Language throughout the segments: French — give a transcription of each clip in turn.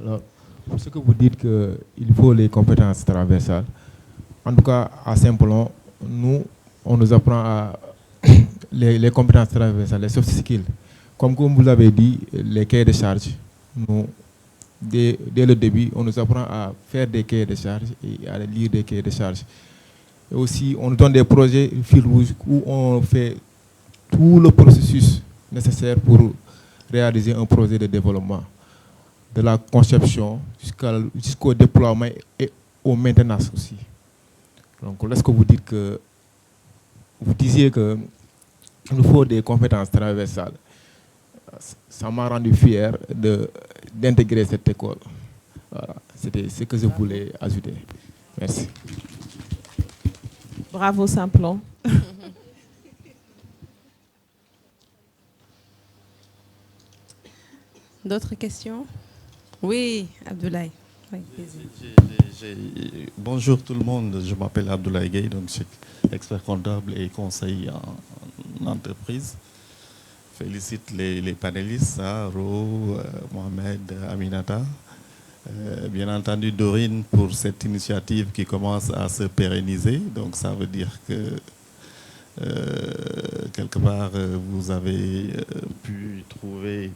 Alors, pour ce que vous dites qu'il faut les compétences transversales, en tout cas, à Saint-Paulon, nous, on nous apprend à les compétences transversales, les soft skills. Comme vous l'avez dit, les cahiers de charge, nous, dès le début, on nous apprend à faire des cahiers de charge et à lire des cahiers de charge. Et aussi, on nous donne des projets fil rouge où on fait tout le processus nécessaire pour réaliser un projet de développement, de la conception jusqu'au déploiement et aux maintenance aussi. Donc, lorsque vous dites que vous disiez qu'il nous faut des compétences transversales, ça m'a rendu fier d'intégrer cette école. Voilà, c'était ce que je voulais ajouter. Merci. Bravo Saint-Paulon. D'autres questions? Oui, Abdoulaye. Oui, bonjour tout le monde, je m'appelle Abdoulaye Gueye, donc je suis expert comptable et conseiller en entreprise. Félicite les panélistes, Ro, Mohamed, Aminata. Bien entendu Dorine pour cette initiative qui commence à se pérenniser. Donc ça veut dire que quelque part vous avez pu trouver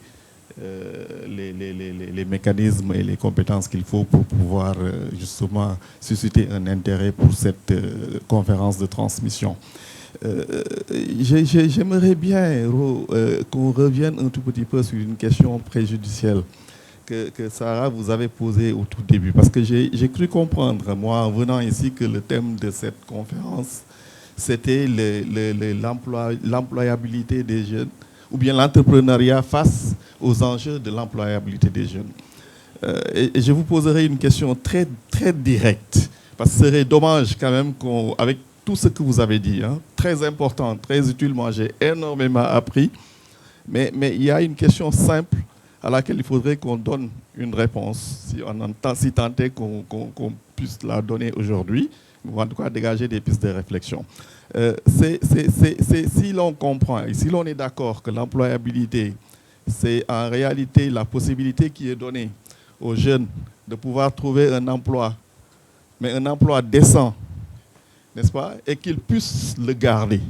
les mécanismes et les compétences qu'il faut pour pouvoir justement susciter un intérêt pour cette conférence de transmission. J'aimerais bien qu'on revienne un tout petit peu sur une question préjudicielle que Sarah vous avait posée au tout début. Parce que j'ai cru comprendre, moi, en venant ici, que le thème de cette conférence, c'était l'employabilité des jeunes, ou bien l'entrepreneuriat face aux enjeux de l'employabilité des jeunes. Et je vous poserai une question très, très directe, parce que ce serait dommage quand même avec tout ce que vous avez dit, hein, très important, très utile, moi j'ai énormément appris, mais il y a une question simple à laquelle il faudrait qu'on donne une réponse, si tant est qu'on puisse la donner aujourd'hui, ou en tout cas dégager des pistes de réflexion. Si l'on comprend et si l'on est d'accord que l'employabilité, c'est en réalité la possibilité qui est donnée aux jeunes de pouvoir trouver un emploi, mais un emploi décent, n'est-ce pas, et qu'ils puissent le garder.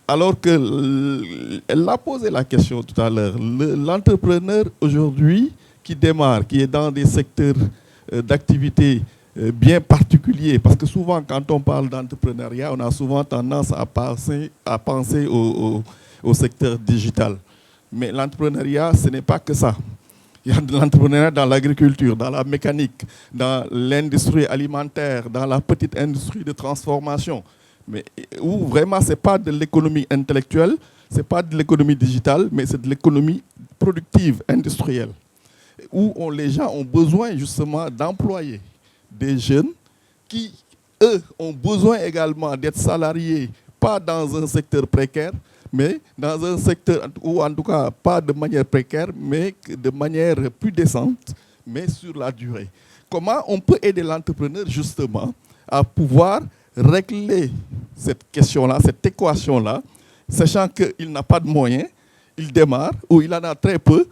Alors que, elle l'a posé la question tout à l'heure, l'entrepreneur aujourd'hui qui démarre, qui est dans des secteurs d'activité bien particuliers, parce que souvent quand on parle d'entrepreneuriat, on a souvent tendance à penser au secteur digital. Mais l'entrepreneuriat, ce n'est pas que ça. Il y a de l'entrepreneuriat dans l'agriculture, dans la mécanique, dans l'industrie alimentaire, dans la petite industrie de transformation. Mais où vraiment, ce n'est pas de l'économie intellectuelle, ce n'est pas de l'économie digitale, mais c'est de l'économie productive, industrielle. Où les gens ont besoin justement d'employer des jeunes qui, eux, ont besoin également d'être salariés, pas dans un secteur précaire, mais dans un secteur, ou en tout cas pas de manière précaire, mais de manière plus décente, mais sur la durée. Comment on peut aider l'entrepreneur justement à pouvoir régler cette question-là, cette équation-là, sachant qu'il n'a pas de moyens, il démarre, ou il en a très peu,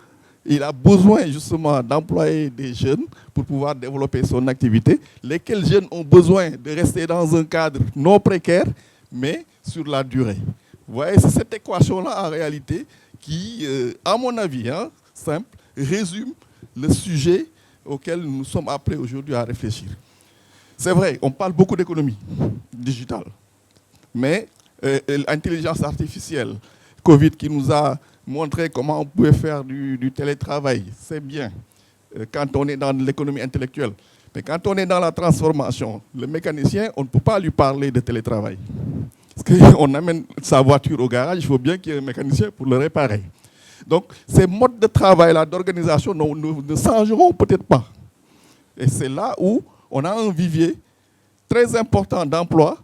il a besoin justement d'employer des jeunes pour pouvoir développer son activité, lesquels jeunes ont besoin de rester dans un cadre non précaire, mais sur la durée. Vous voyez, c'est cette équation-là, en réalité, qui, à mon avis, simple, résume le sujet auquel nous sommes appelés aujourd'hui à réfléchir. C'est vrai, on parle beaucoup d'économie digitale, mais l'intelligence artificielle, Covid qui nous a montré comment on pouvait faire du télétravail, c'est bien quand on est dans l'économie intellectuelle. Mais quand on est dans la transformation, le mécanicien, on ne peut pas lui parler de télétravail. Parce qu'on amène sa voiture au garage, il faut bien qu'il y ait un mécanicien pour le réparer. Donc, ces modes de travail-là, d'organisation, ne changeront peut-être pas. Et c'est là où on a un vivier très important d'emploi,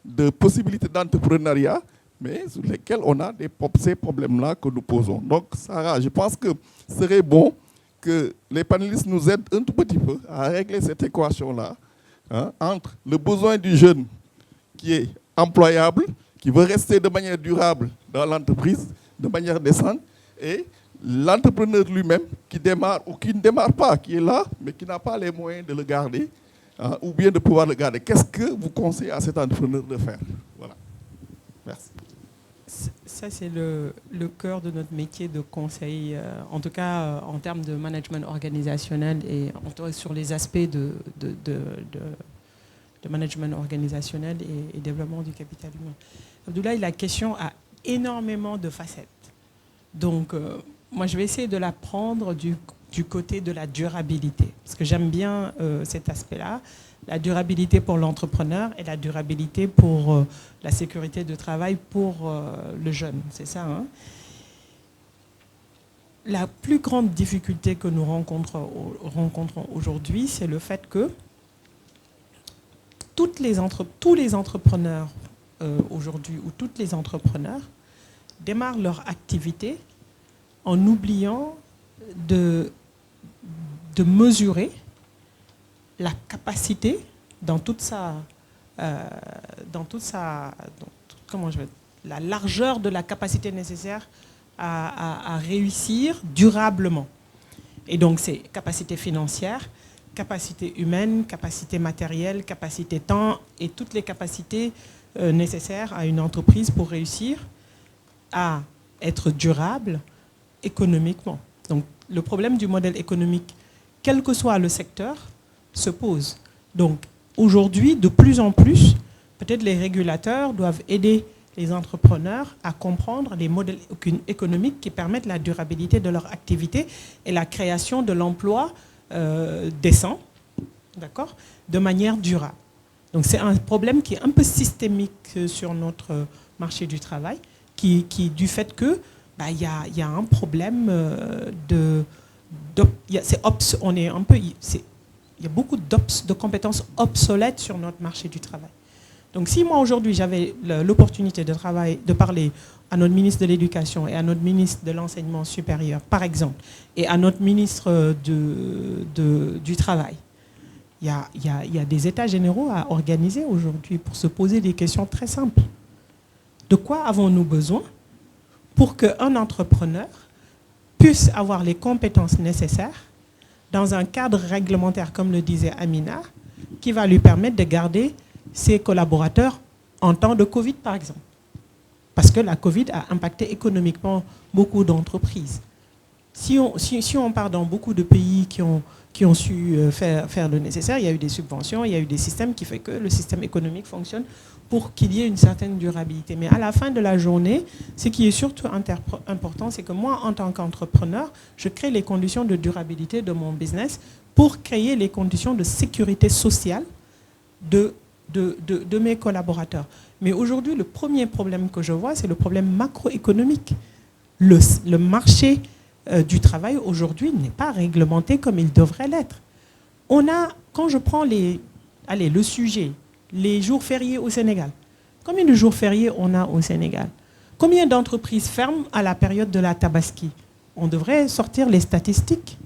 de possibilités d'entrepreneuriat, mais sur lesquels on a ces problèmes-là que nous posons. Donc, Sarah, je pense que ce serait bon que les panélistes nous aident un tout petit peu à régler cette équation-là, entre le besoin du jeune qui est employable, qui veut rester de manière durable dans l'entreprise, de manière décente, et l'entrepreneur lui-même qui démarre ou qui ne démarre pas, qui est là, mais qui n'a pas les moyens de le garder, hein, ou bien de pouvoir le garder. Qu'est-ce que vous conseillez à cet entrepreneur de faire? Voilà. Merci. Ça, c'est le cœur de notre métier de conseil, en tout cas en termes de management organisationnel et en tout cas sur les aspects de management organisationnel et développement du capital humain. Abdoulaye, la question a énormément de facettes. Donc, moi, je vais essayer de la prendre du côté de la durabilité, parce que j'aime bien cet aspect-là. La durabilité pour l'entrepreneur et la durabilité pour la sécurité de travail pour le jeune. C'est ça, hein? La plus grande difficulté que nous rencontrons aujourd'hui, c'est le fait que tous les entrepreneurs aujourd'hui, ou toutes les entrepreneurs, démarrent leur activité en oubliant de mesurer la capacité la largeur de la capacité nécessaire à réussir durablement. Et donc c'est capacité financière, capacité humaine, capacité matérielle, capacité temps et toutes les capacités nécessaires à une entreprise pour réussir à être durable économiquement. Donc le problème du modèle économique, quel que soit le secteur, se pose. Donc aujourd'hui, de plus en plus, peut-être les régulateurs doivent aider les entrepreneurs à comprendre les modèles économiques qui permettent la durabilité de leur activité et la création de l'emploi décent, d'accord, de manière durable. Donc c'est un problème qui est un peu systémique sur notre marché du travail, qui du fait que y a un problème il y a beaucoup de compétences obsolètes sur notre marché du travail. Donc si moi aujourd'hui j'avais l'opportunité de parler à notre ministre de l'Éducation et à notre ministre de l'Enseignement supérieur, par exemple, et à notre ministre du Travail, il y a des états généraux à organiser aujourd'hui pour se poser des questions très simples. De quoi avons-nous besoin pour qu'un entrepreneur puisse avoir les compétences nécessaires dans un cadre réglementaire, comme le disait Amina, qui va lui permettre de garder ses collaborateurs en temps de Covid, par exemple. Parce que la Covid a impacté économiquement beaucoup d'entreprises. Si on part dans beaucoup de pays qui ont su faire le nécessaire, il y a eu des subventions, il y a eu des systèmes qui font que le système économique fonctionne pour qu'il y ait une certaine durabilité. Mais à la fin de la journée, ce qui est surtout important, c'est que moi, en tant qu'entrepreneur, je crée les conditions de durabilité de mon business pour créer les conditions de sécurité sociale de mes collaborateurs. Mais aujourd'hui, le premier problème que je vois, c'est le problème macroéconomique. Le marché du travail aujourd'hui n'est pas réglementé comme il devrait l'être. Quand je prends le sujet, les jours fériés au Sénégal. Combien de jours fériés on a au Sénégal? Combien d'entreprises ferment à la période de la Tabaski? On devrait sortir les statistiques.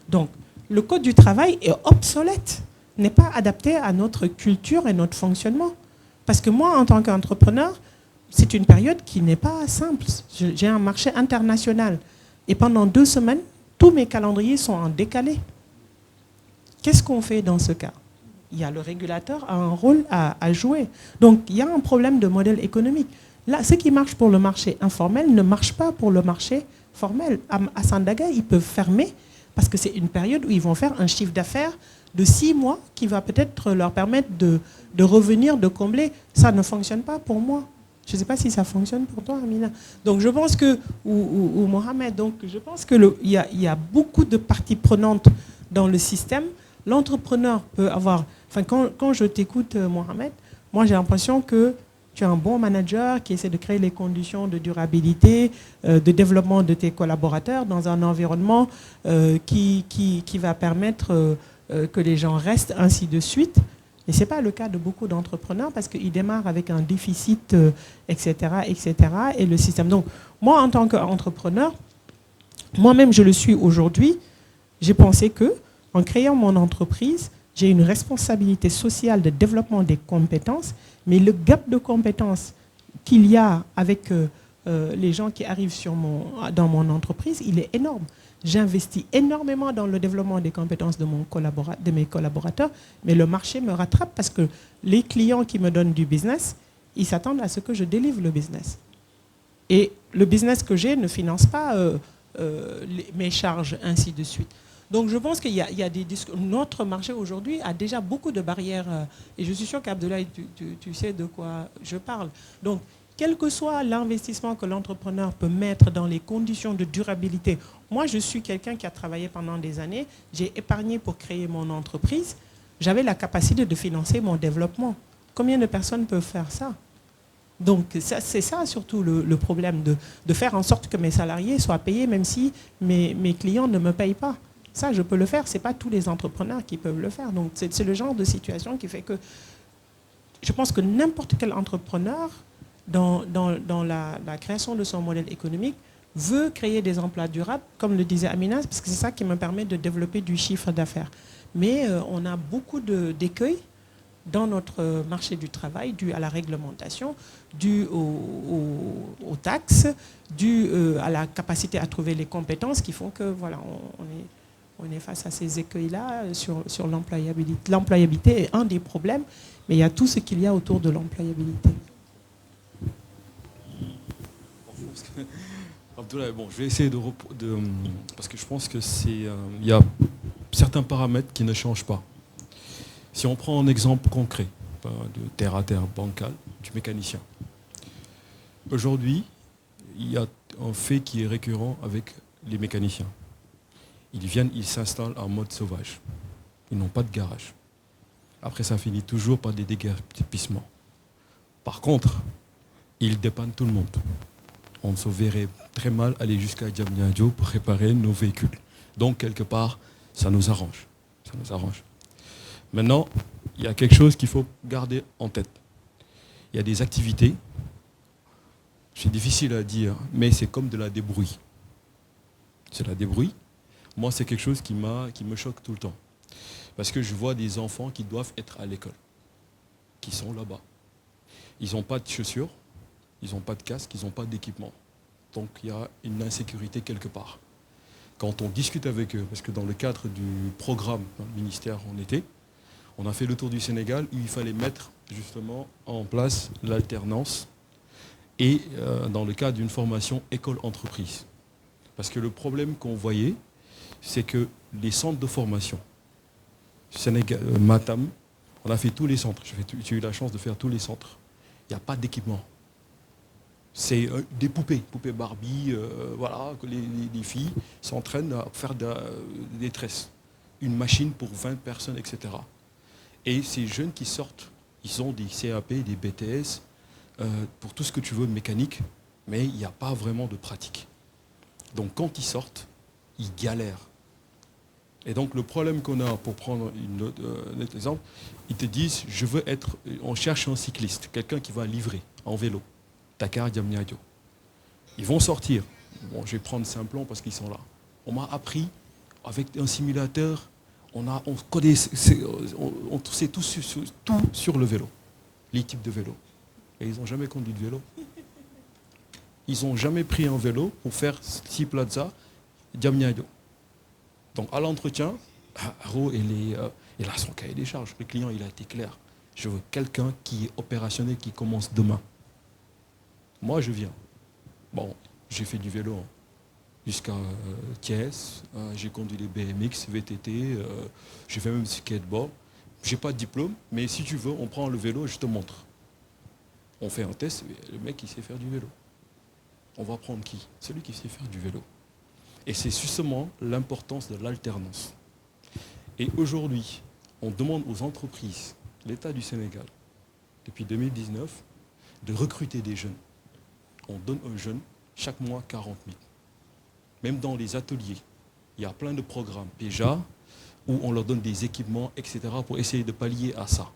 Donc, le code du travail est obsolète, n'est pas adapté à notre culture et notre fonctionnement. Parce que moi, en tant qu'entrepreneur, c'est une période qui n'est pas simple. J'ai un marché international. Et pendant 2 semaines, tous mes calendriers sont en décalé. Qu'est-ce qu'on fait dans ce cas? Il y a le régulateur a un rôle à jouer. Donc, il y a un problème de modèle économique. Là, ce qui marche pour le marché informel ne marche pas pour le marché formel. À Sandaga, ils peuvent fermer parce que c'est une période où ils vont faire un chiffre d'affaires de 6 mois qui va peut-être leur permettre de revenir, de combler. Ça ne fonctionne pas pour moi. Je ne sais pas si ça fonctionne pour toi, Amina. Donc, je pense que, ou Mohamed, donc, je pense qu'il y a beaucoup de parties prenantes dans le système. L'entrepreneur peut avoir... Enfin, quand je t'écoute, Mohamed, moi, j'ai l'impression que tu es un bon manager qui essaie de créer les conditions de durabilité, de développement de tes collaborateurs dans un environnement qui va permettre que les gens restent, ainsi de suite. Et ce n'est pas le cas de beaucoup d'entrepreneurs parce qu'ils démarrent avec un déficit, etc., etc., et le système. Donc, moi, en tant qu'entrepreneur, moi-même, je le suis aujourd'hui, j'ai pensé que en créant mon entreprise, j'ai une responsabilité sociale de développement des compétences, mais le gap de compétences qu'il y a avec les gens qui arrivent dans mon entreprise, il est énorme. J'investis énormément dans le développement des compétences de mes collaborateurs, mais le marché me rattrape parce que les clients qui me donnent du business, ils s'attendent à ce que je délivre le business. Et le business que j'ai ne finance pas mes charges, ainsi de suite. Donc je pense qu'il y a des discours. Notre marché aujourd'hui a déjà beaucoup de barrières, et je suis sûr qu'Abdoulaye, tu sais de quoi je parle. Donc, quel que soit l'investissement que l'entrepreneur peut mettre dans les conditions de durabilité. Moi, je suis quelqu'un qui a travaillé pendant des années. J'ai épargné pour créer mon entreprise. J'avais la capacité de financer mon développement. Combien de personnes peuvent faire ça? Donc, c'est ça surtout le problème, de faire en sorte que mes salariés soient payés, même si mes clients ne me payent pas. Ça, je peux le faire. Ce n'est pas tous les entrepreneurs qui peuvent le faire. Donc, c'est le genre de situation qui fait que je pense que n'importe quel entrepreneur, dans la création de son modèle économique, veut créer des emplois durables, comme le disait Amina, parce que c'est ça qui me permet de développer du chiffre d'affaires. Mais on a beaucoup d'écueils dans notre marché du travail, dû à la réglementation, dû aux taxes, dû à la capacité à trouver les compétences qui font que voilà, on est face à ces écueils-là sur l'employabilité. L'employabilité est un des problèmes, mais il y a tout ce qu'il y a autour de l'employabilité. Abdoulaye, bon, je vais essayer de parce que je pense que il y a certains paramètres qui ne changent pas. Si on prend un exemple concret, de terre à terre bancal, du mécanicien. Aujourd'hui, il y a un fait qui est récurrent avec les mécaniciens. Ils viennent, ils s'installent en mode sauvage. Ils n'ont pas de garage. Après, ça finit toujours par des déguerpissements. Par contre, ils dépannent tout le monde. On se verrait très mal aller jusqu'à Diamniadio pour réparer nos véhicules. Donc, quelque part, ça nous arrange. Ça nous arrange. Maintenant, il y a quelque chose qu'il faut garder en tête. Il y a des activités, c'est difficile à dire, mais c'est comme de la débrouille. C'est la débrouille. Moi, c'est quelque chose qui me choque tout le temps. Parce que je vois des enfants qui doivent être à l'école, qui sont là-bas. Ils n'ont pas de chaussures, ils n'ont pas de casque, ils n'ont pas d'équipement. Donc il y a une insécurité quelque part. Quand on discute avec eux, parce que dans le cadre du programme dans le ministère on a fait le tour du Sénégal où il fallait mettre justement en place l'alternance et dans le cadre d'une formation école-entreprise. Parce que le problème qu'on voyait, c'est que les centres de formation, Sénégal, Matam, on a fait tous les centres. J'ai eu la chance de faire tous les centres. Il n'y a pas d'équipement. C'est des poupées Barbie, voilà, que les filles s'entraînent à faire des tresses. Une machine pour 20 personnes, etc. Et ces jeunes qui sortent, ils ont des CAP, des BTS, pour tout ce que tu veux, mécanique, mais il n'y a pas vraiment de pratique. Donc quand ils sortent, ils galèrent. Et donc le problème qu'on a, pour prendre un autre exemple, ils te disent, on cherche un cycliste, quelqu'un qui va livrer en vélo. Dakar, Diamniadio. Ils vont sortir. Bon, je vais prendre Simplon parce qu'ils sont là. On m'a appris, avec un simulateur, on sait tout sur le vélo, les types de vélos. Et ils n'ont jamais conduit de vélo. Ils n'ont jamais pris un vélo pour faire Six Plaza, Diamniadio. Donc à l'entretien, Haro, il a son cahier des charges. Le client, il a été clair. Je veux quelqu'un qui est opérationnel, qui commence demain. Moi, je viens. Bon, j'ai fait du vélo jusqu'à Thiès. J'ai conduit les BMX, VTT. J'ai fait même du skateboard. Je n'ai pas de diplôme, mais si tu veux, on prend le vélo et je te montre. On fait un test, le mec, il sait faire du vélo. On va prendre qui? Celui qui sait faire du vélo. Et c'est justement l'importance de l'alternance. Et aujourd'hui, on demande aux entreprises, l'État du Sénégal, depuis 2019, de recruter des jeunes. On donne aux jeunes chaque mois 40 000. Même dans les ateliers, il y a plein de programmes déjà où on leur donne des équipements, etc. pour essayer de pallier à ça.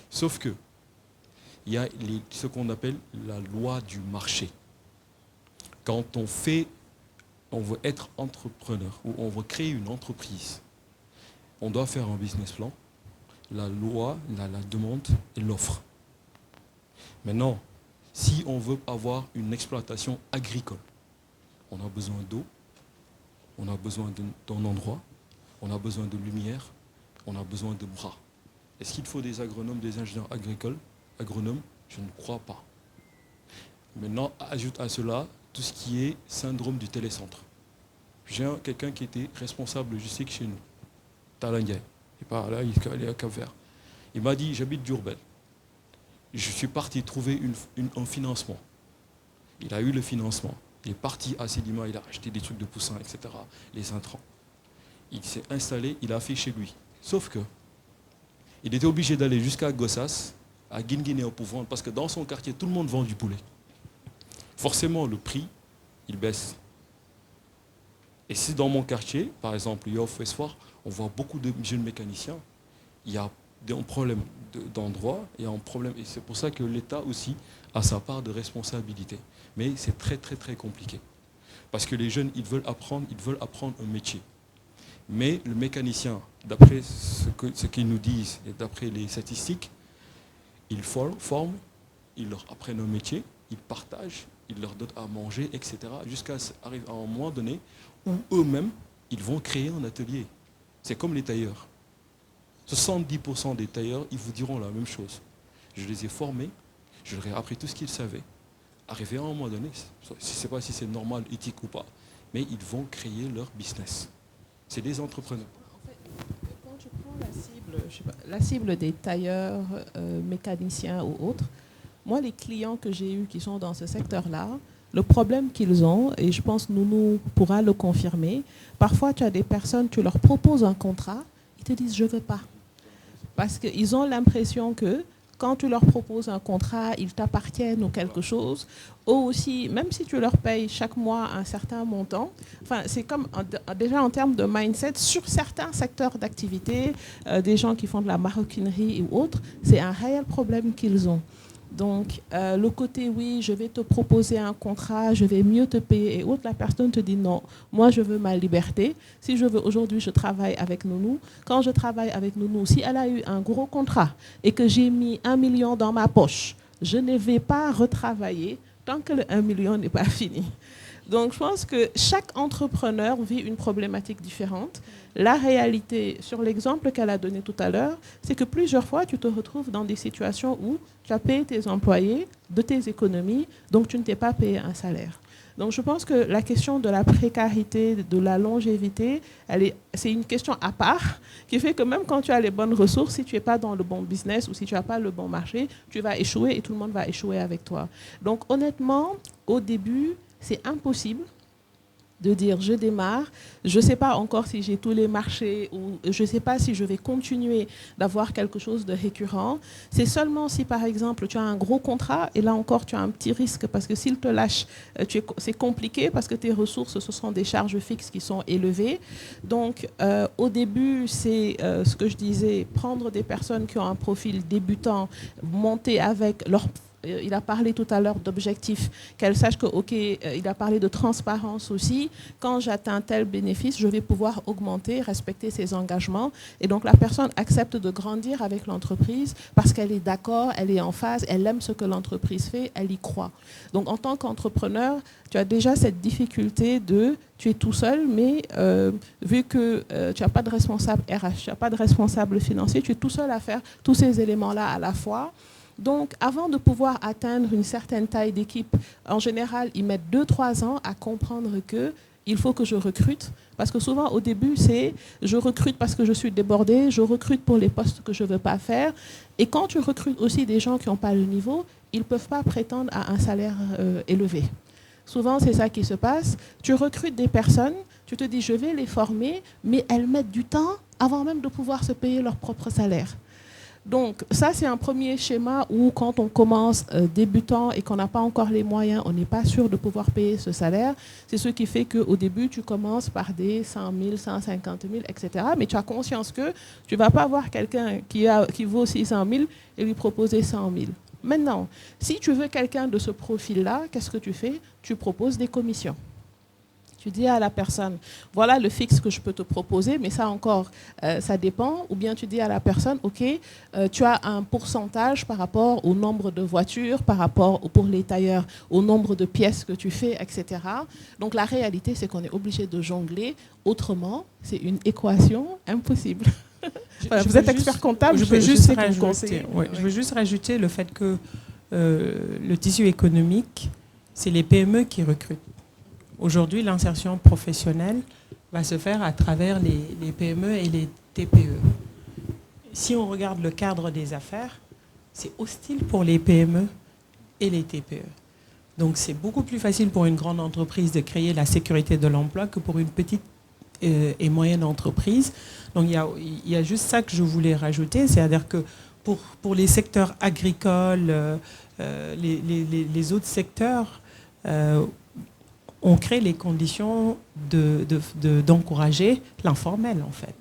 Sauf que il y a ce qu'on appelle la loi du marché. Quand on veut être entrepreneur ou on veut créer une entreprise, on doit faire un business plan, la loi, la demande et l'offre. Maintenant, si on veut avoir une exploitation agricole. On a besoin d'eau, on a besoin d'un endroit, on a besoin de lumière, on a besoin de bras. Est-ce qu'il faut des agronomes, des ingénieurs agricoles, agronomes? Je ne crois pas. Maintenant, ajoute à cela tout ce qui est syndrome du télécentre. J'ai quelqu'un qui était responsable logistique chez nous, Talangay. Il est à Cap-Vert. Il m'a dit, j'habite Diourbel. Je suis parti trouver un financement. Il a eu le financement. Il est parti à Sédima, il a acheté des trucs de poussin, etc., les intrants. Il s'est installé, il a fait chez lui. Sauf que, il était obligé d'aller jusqu'à Gossas, à Guinguinéo pour vendre, parce que dans son quartier, tout le monde vend du poulet. Forcément, le prix, il baisse. Et si dans mon quartier, par exemple, Yoff, Espoir, on voit beaucoup de jeunes mécaniciens, il y a un problème d'endroit, il y a un problème, et c'est pour ça que l'État aussi a sa part de responsabilité. Mais c'est très, très, très compliqué. Parce que les jeunes, ils veulent apprendre un métier. Mais le mécanicien, d'après ce qu'ils nous disent et d'après les statistiques, ils forment, ils leur apprennent un métier, ils partagent, ils leur donnent à manger, etc. Jusqu'à arriver à un moment donné où eux-mêmes, ils vont créer un atelier. C'est comme les tailleurs. 70% des tailleurs, ils vous diront la même chose. Je les ai formés, je leur ai appris tout ce qu'ils savaient. Arrivé à un moment donné, je ne sais pas si c'est normal, éthique ou pas, mais ils vont créer leur business. C'est des entrepreneurs. En fait, quand tu prends la cible des tailleurs, mécaniciens ou autres, moi, les clients que j'ai eus qui sont dans ce secteur-là, le problème qu'ils ont, et je pense que Nounou pourra le confirmer, parfois tu as des personnes, tu leur proposes un contrat, ils te disent « je ne veux pas ». Parce qu'ils ont l'impression que quand tu leur proposes un contrat, ils t'appartiennent ou quelque chose. Eux aussi, même si tu leur payes chaque mois un certain montant, enfin, c'est comme déjà en termes de mindset, sur certains secteurs d'activité, des gens qui font de la maroquinerie ou autres, c'est un réel problème qu'ils ont. Donc, le côté, oui, je vais te proposer un contrat, je vais mieux te payer et autres, la personne te dit non, moi je veux ma liberté. Si je veux, aujourd'hui, je travaille avec Nounou. Quand je travaille avec Nounou, si elle a eu un gros contrat et que j'ai mis 1 million dans ma poche, je ne vais pas retravailler tant que le 1 million n'est pas fini. Donc, je pense que chaque entrepreneur vit une problématique différente. La réalité, sur l'exemple qu'elle a donné tout à l'heure, c'est que plusieurs fois, tu te retrouves dans des situations où tu as payé tes employés de tes économies, donc tu ne t'es pas payé un salaire. Donc, je pense que la question de la précarité, de la longévité, c'est une question à part qui fait que même quand tu as les bonnes ressources, si tu n'es pas dans le bon business ou si tu n'as pas le bon marché, tu vas échouer et tout le monde va échouer avec toi. Donc, honnêtement, au début, c'est impossible de dire je démarre, je ne sais pas encore si j'ai tous les marchés ou je ne sais pas si je vais continuer d'avoir quelque chose de récurrent. C'est seulement si par exemple tu as un gros contrat et là encore tu as un petit risque parce que s'il te lâche, c'est compliqué parce que tes ressources ce sont des charges fixes qui sont élevées. Donc au début c'est ce que je disais, prendre des personnes qui ont un profil débutant, monter avec leur... Il a parlé tout à l'heure d'objectifs, qu'elle sache que, OK, il a parlé de transparence aussi. Quand j'atteins tel bénéfice, je vais pouvoir augmenter, respecter ses engagements. Et donc, la personne accepte de grandir avec l'entreprise parce qu'elle est d'accord, elle est en phase, elle aime ce que l'entreprise fait, elle y croit. Donc, en tant qu'entrepreneur, tu as déjà cette difficulté tu es tout seul, mais vu que tu n'as pas de responsable RH, tu n'as pas de responsable financier, tu es tout seul à faire tous ces éléments-là à la fois. Donc, avant de pouvoir atteindre une certaine taille d'équipe, en général, ils mettent 2-3 ans à comprendre qu'il faut que je recrute. Parce que souvent, au début, c'est je recrute parce que je suis débordée, je recrute pour les postes que je ne veux pas faire. Et quand tu recrutes aussi des gens qui n'ont pas le niveau, ils ne peuvent pas prétendre à un salaire élevé. Souvent, c'est ça qui se passe. Tu recrutes des personnes, tu te dis je vais les former, mais elles mettent du temps avant même de pouvoir se payer leur propre salaire. Donc, ça, c'est un premier schéma où, quand on commence débutant et qu'on n'a pas encore les moyens, on n'est pas sûr de pouvoir payer ce salaire. C'est ce qui fait qu'au début, tu commences par des 100 000, 150 000, etc. Mais tu as conscience que tu ne vas pas avoir quelqu'un qui vaut 600 000 et lui proposer 100 000. Maintenant, si tu veux quelqu'un de ce profil-là, qu'est-ce que tu fais? Tu proposes des commissions. Tu dis à la personne, voilà le fixe que je peux te proposer, mais ça encore, ça dépend. Ou bien tu dis à la personne, ok, tu as un pourcentage par rapport au nombre de voitures, par rapport, pour les tailleurs, au nombre de pièces que tu fais, etc. Donc la réalité, c'est qu'on est obligé de jongler. Autrement, c'est une équation impossible. Voilà, vous êtes expert comptable, je veux juste rajouter le fait que le tissu économique, c'est les PME qui recrutent. Aujourd'hui, l'insertion professionnelle va se faire à travers les PME et les TPE. Si on regarde le cadre des affaires, c'est hostile pour les PME et les TPE. Donc c'est beaucoup plus facile pour une grande entreprise de créer la sécurité de l'emploi que pour une petite et moyenne entreprise. Donc il y a juste ça que je voulais rajouter, c'est-à-dire que pour les secteurs agricoles, les autres secteurs, on crée les conditions d'encourager l'informel, en fait.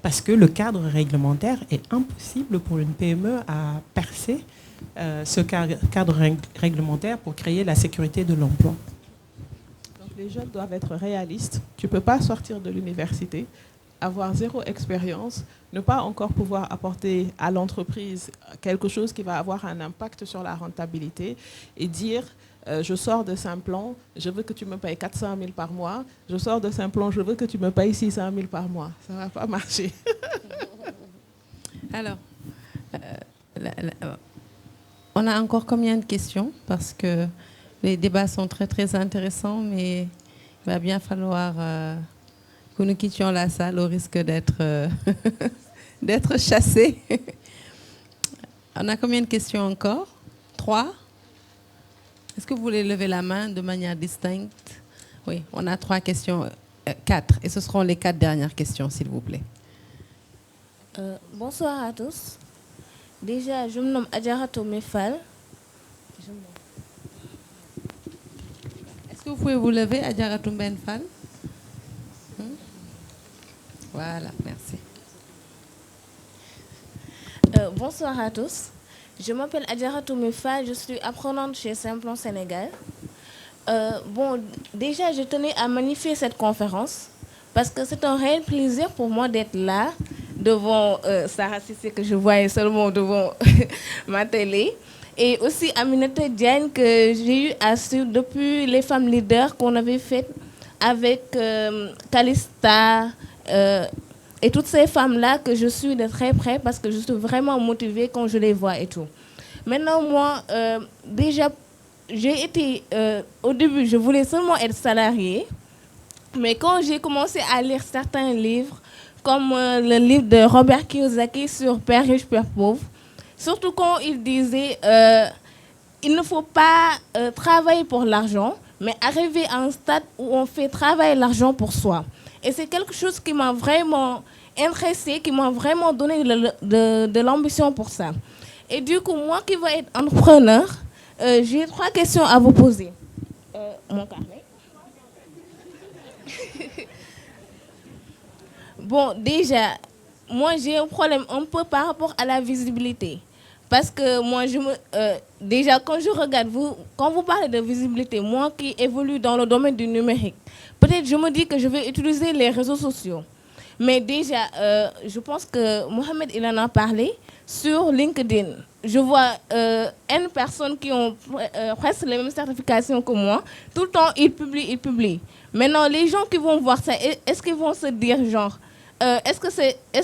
Parce que le cadre réglementaire est impossible pour une PME à percer ce cadre réglementaire pour créer la sécurité de l'emploi. Donc les jeunes doivent être réalistes. Tu ne peux pas sortir de l'université, avoir zéro expérience, ne pas encore pouvoir apporter à l'entreprise quelque chose qui va avoir un impact sur la rentabilité et dire je sors de Simplon, je veux que tu me payes 400 000 par mois, je sors de Simplon, je veux que tu me payes 600 000 par mois. Ça ne va pas marcher. Alors, on a encore combien de questions? Parce que les débats sont très très intéressants, mais il va bien falloir que nous quittions la salle au risque d'être d'être chassés. On a combien de questions encore? 3? Est-ce que vous voulez lever la main de manière distincte? Oui, on a 3 questions, 4. Et ce seront les 4 dernières questions, s'il vous plaît. Bonsoir à tous. Déjà, je me nomme Adjaratou Mefal. Est-ce que vous pouvez vous lever, Adjaratou Mefal? Voilà, merci. Bonsoir à tous. Je m'appelle Adjaratou Mefal, je suis apprenante chez Simplon Sénégal. Déjà, je tenais à magnifier cette conférence parce que c'est un réel plaisir pour moi d'être là devant Sarah Cissé que je voyais seulement devant ma télé. Et aussi Aminata Diagne que j'ai eu à suivre depuis les femmes leaders qu'on avait faites avec Calista et toutes ces femmes-là que je suis de très près parce que je suis vraiment motivée quand je les vois et tout. Maintenant, moi, déjà, j'ai été... au début, je voulais seulement être salariée. Mais quand j'ai commencé à lire certains livres, comme le livre de Robert Kiyosaki sur Père riche, Père pauvre, surtout quand il disait il ne faut pas travailler pour l'argent, mais arriver à un stade où on fait travailler l'argent pour soi. Et c'est quelque chose qui m'a vraiment intéressée, qui m'a vraiment donné de l'ambition pour ça. Et du coup, moi qui veux être entrepreneur, j'ai 3 questions à vous poser. Mon carnet. Bon, déjà, moi j'ai un problème un peu par rapport à la visibilité. Parce que moi, déjà, quand je regarde, quand vous parlez de visibilité, moi qui évolue dans le domaine du numérique, peut-être je me dis que je vais utiliser les réseaux sociaux. Mais déjà, je pense que Mohamed, il en a parlé sur LinkedIn. Je vois N personnes qui ont presque les mêmes certifications que moi. Tout le temps, ils publient. Maintenant, les gens qui vont voir ça, est-ce qu'ils vont se dire genre, est-ce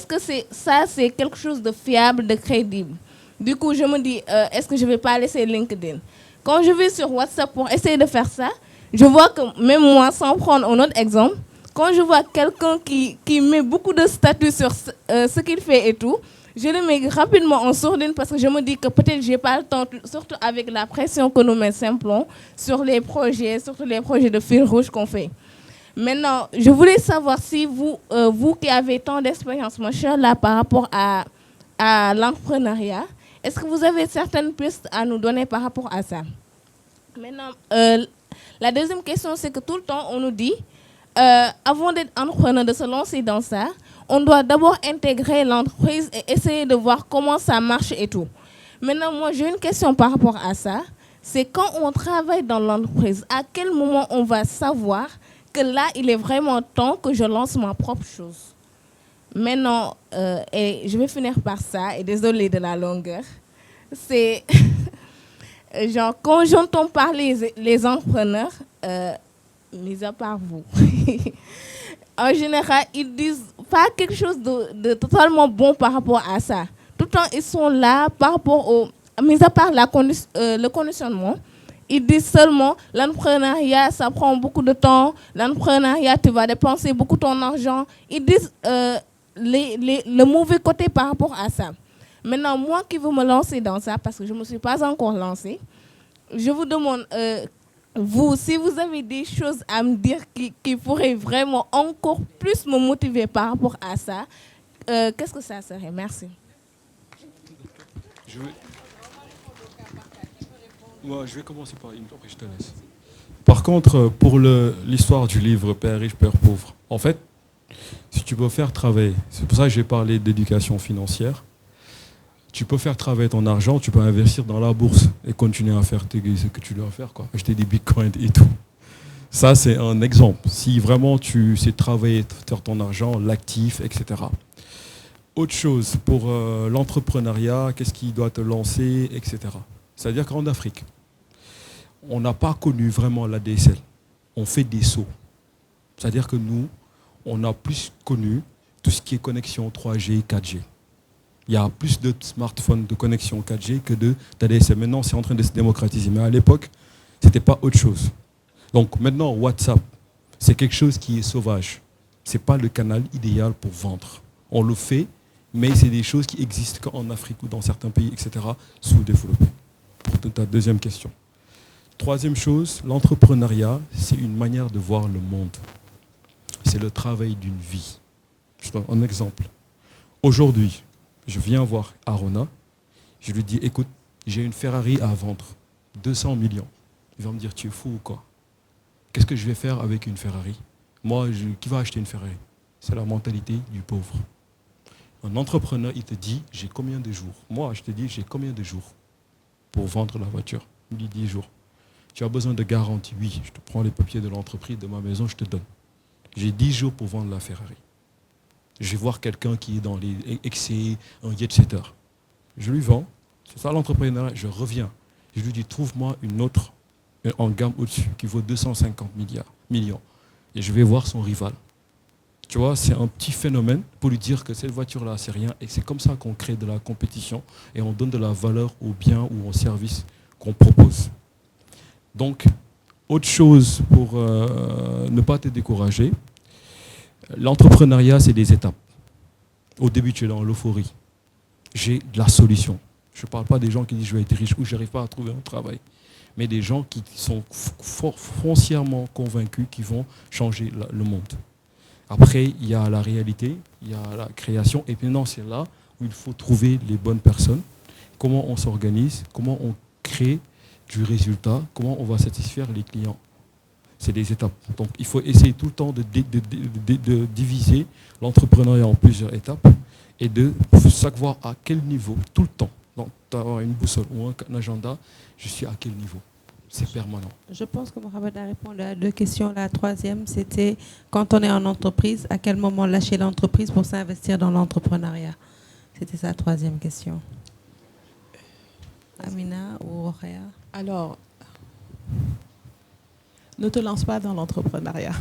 que c'est quelque chose de fiable, de crédible? Du coup, je me dis, est-ce que je ne vais pas laisser LinkedIn? Quand je vais sur WhatsApp pour essayer de faire ça, je vois que même moi, sans prendre un autre exemple, quand je vois quelqu'un qui met beaucoup de statuts sur ce qu'il fait et tout, je le mets rapidement en sourdine parce que je me dis que peut-être je n'ai pas le temps, surtout avec la pression que nous met Simplon sur les projets, surtout les projets de fil rouge qu'on fait. Maintenant, je voulais savoir si vous qui avez tant d'expérience, mon cher, là, par rapport à l'entrepreneuriat, est-ce que vous avez certaines pistes à nous donner par rapport à ça? Maintenant, la deuxième question, c'est que tout le temps, on nous dit, avant d'être entrepreneur, de se lancer dans ça, on doit d'abord intégrer l'entreprise et essayer de voir comment ça marche et tout. Maintenant, moi, j'ai une question par rapport à ça. C'est quand on travaille dans l'entreprise, à quel moment on va savoir que là, il est vraiment temps que je lance ma propre chose. Maintenant, et je vais finir par ça, et désolée de la longueur, c'est genre quand j'entends parler les entrepreneurs, mis à part vous, en général, ils disent pas quelque chose de totalement bon par rapport à ça. Tout le temps, ils sont là par rapport au... Mis à part le conditionnement, ils disent seulement l'entrepreneuriat, ça prend beaucoup de temps. L'entrepreneuriat, tu vas dépenser beaucoup ton argent. Ils disent le mauvais côté par rapport à ça. Maintenant, moi qui veux me lancer dans ça, parce que je ne me suis pas encore lancée, je vous demande... vous, si vous avez des choses à me dire qui pourraient vraiment encore plus me motiver par rapport à ça, qu'est-ce que ça serait? Merci. Je vais commencer par une, après je te laisse. Par contre, pour l'histoire du livre Père riche, Père pauvre, en fait, si tu peux faire travailler, c'est pour ça que j'ai parlé d'éducation financière, tu peux faire travailler ton argent, tu peux investir dans la bourse et continuer à faire ce que tu dois faire, quoi. Acheter des bitcoins et tout. Ça, c'est un exemple. Si vraiment tu sais travailler, faire ton argent, l'actif, etc. Autre chose, pour l'entrepreneuriat, qu'est-ce qui doit te lancer, etc. C'est-à-dire qu'en Afrique, on n'a pas connu vraiment la DSL. On fait des sauts. C'est-à-dire que nous, on a plus connu tout ce qui est connexion 3G, 4G. Il y a plus de smartphones de connexion 4G que de DSL. Maintenant, c'est en train de se démocratiser. Mais à l'époque, ce n'était pas autre chose. Donc maintenant, WhatsApp, c'est quelque chose qui est sauvage. Ce n'est pas le canal idéal pour vendre. On le fait, mais c'est des choses qui existent qu'en Afrique ou dans certains pays, etc., sous-développés. Pour ta deuxième question. Troisième chose, l'entrepreneuriat, c'est une manière de voir le monde. C'est le travail d'une vie. Je donne un exemple. Aujourd'hui, je viens voir Arona, je lui dis, écoute, j'ai une Ferrari à vendre, 200 millions. Il va me dire, tu es fou ou quoi? Qu'est-ce que je vais faire avec une Ferrari? Moi, qui va acheter une Ferrari? C'est la mentalité du pauvre. Un entrepreneur, il te dit, j'ai combien de jours? Moi, je te dis, j'ai combien de jours pour vendre la voiture? Il me dit 10 jours. Tu as besoin de garantie? Oui, je te prends les papiers de l'entreprise, de ma maison, je te donne. J'ai 10 jours pour vendre la Ferrari. Je vais voir quelqu'un qui est dans les excès, un jet-setter. Je lui vends, c'est ça l'entrepreneuriat, je reviens. Je lui dis, trouve-moi une autre en gamme au-dessus qui vaut 250 millions. Et je vais voir son rival. Tu vois, c'est un petit phénomène pour lui dire que cette voiture-là, c'est rien. Et c'est comme ça qu'on crée de la compétition et on donne de la valeur aux biens ou aux services qu'on propose. Donc, autre chose pour ne pas te décourager, l'entrepreneuriat, c'est des étapes. Au début, tu es dans l'euphorie. J'ai de la solution. Je ne parle pas des gens qui disent je vais être riche ou je n'arrive pas à trouver un travail, mais des gens qui sont foncièrement convaincus qu'ils vont changer le monde. Après, il y a la réalité, il y a la création, et maintenant c'est là où il faut trouver les bonnes personnes, comment on s'organise, comment on crée du résultat, comment on va satisfaire les clients. C'est des étapes. Donc il faut essayer tout le temps de diviser l'entrepreneuriat en plusieurs étapes et de savoir à quel niveau, tout le temps, donc d'avoir une boussole ou un agenda, je suis à quel niveau. C'est permanent. Je pense que Mohamed a répondu à 2 questions. La troisième, c'était quand on est en entreprise, à quel moment lâcher l'entreprise pour s'investir dans l'entrepreneuriat? C'était sa troisième question. Amina ou Rokhaya? Alors, ne te lance pas dans l'entrepreneuriat.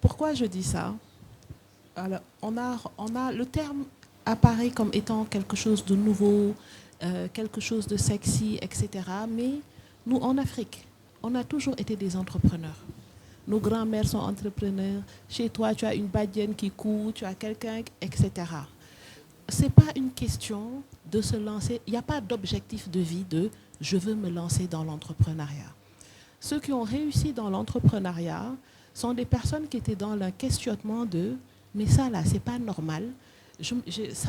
Pourquoi je dis ça? Alors, on a le terme apparaît comme étant quelque chose de nouveau, quelque chose de sexy, etc. Mais nous, en Afrique, on a toujours été des entrepreneurs. Nos grands-mères sont entrepreneurs. Chez toi, tu as une badienne qui court, tu as quelqu'un, etc. Ce n'est pas une question de se lancer. Il n'y a pas d'objectif de vie de « je veux me lancer dans l'entrepreneuriat ». Ceux qui ont réussi dans l'entrepreneuriat sont des personnes qui étaient dans le questionnement de « mais ça là, c'est pas normal ».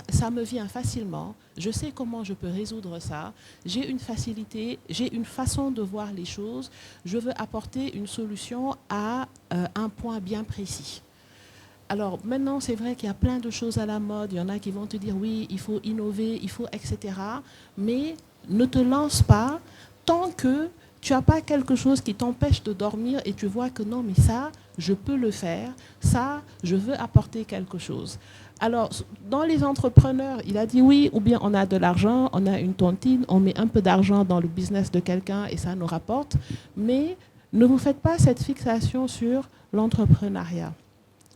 Ça me vient facilement, je sais comment je peux résoudre ça, j'ai une facilité, j'ai une façon de voir les choses, je veux apporter une solution à un point bien précis. Alors maintenant, c'est vrai qu'il y a plein de choses à la mode, il y en a qui vont te dire oui, il faut innover, il faut etc. Mais ne te lance pas tant que tu n'as pas quelque chose qui t'empêche de dormir et tu vois que non, mais ça, je peux le faire, ça, je veux apporter quelque chose. Alors, dans les entrepreneurs, il a dit oui, ou bien on a de l'argent, on a une tontine, on met un peu d'argent dans le business de quelqu'un et ça nous rapporte, mais ne vous faites pas cette fixation sur l'entrepreneuriat.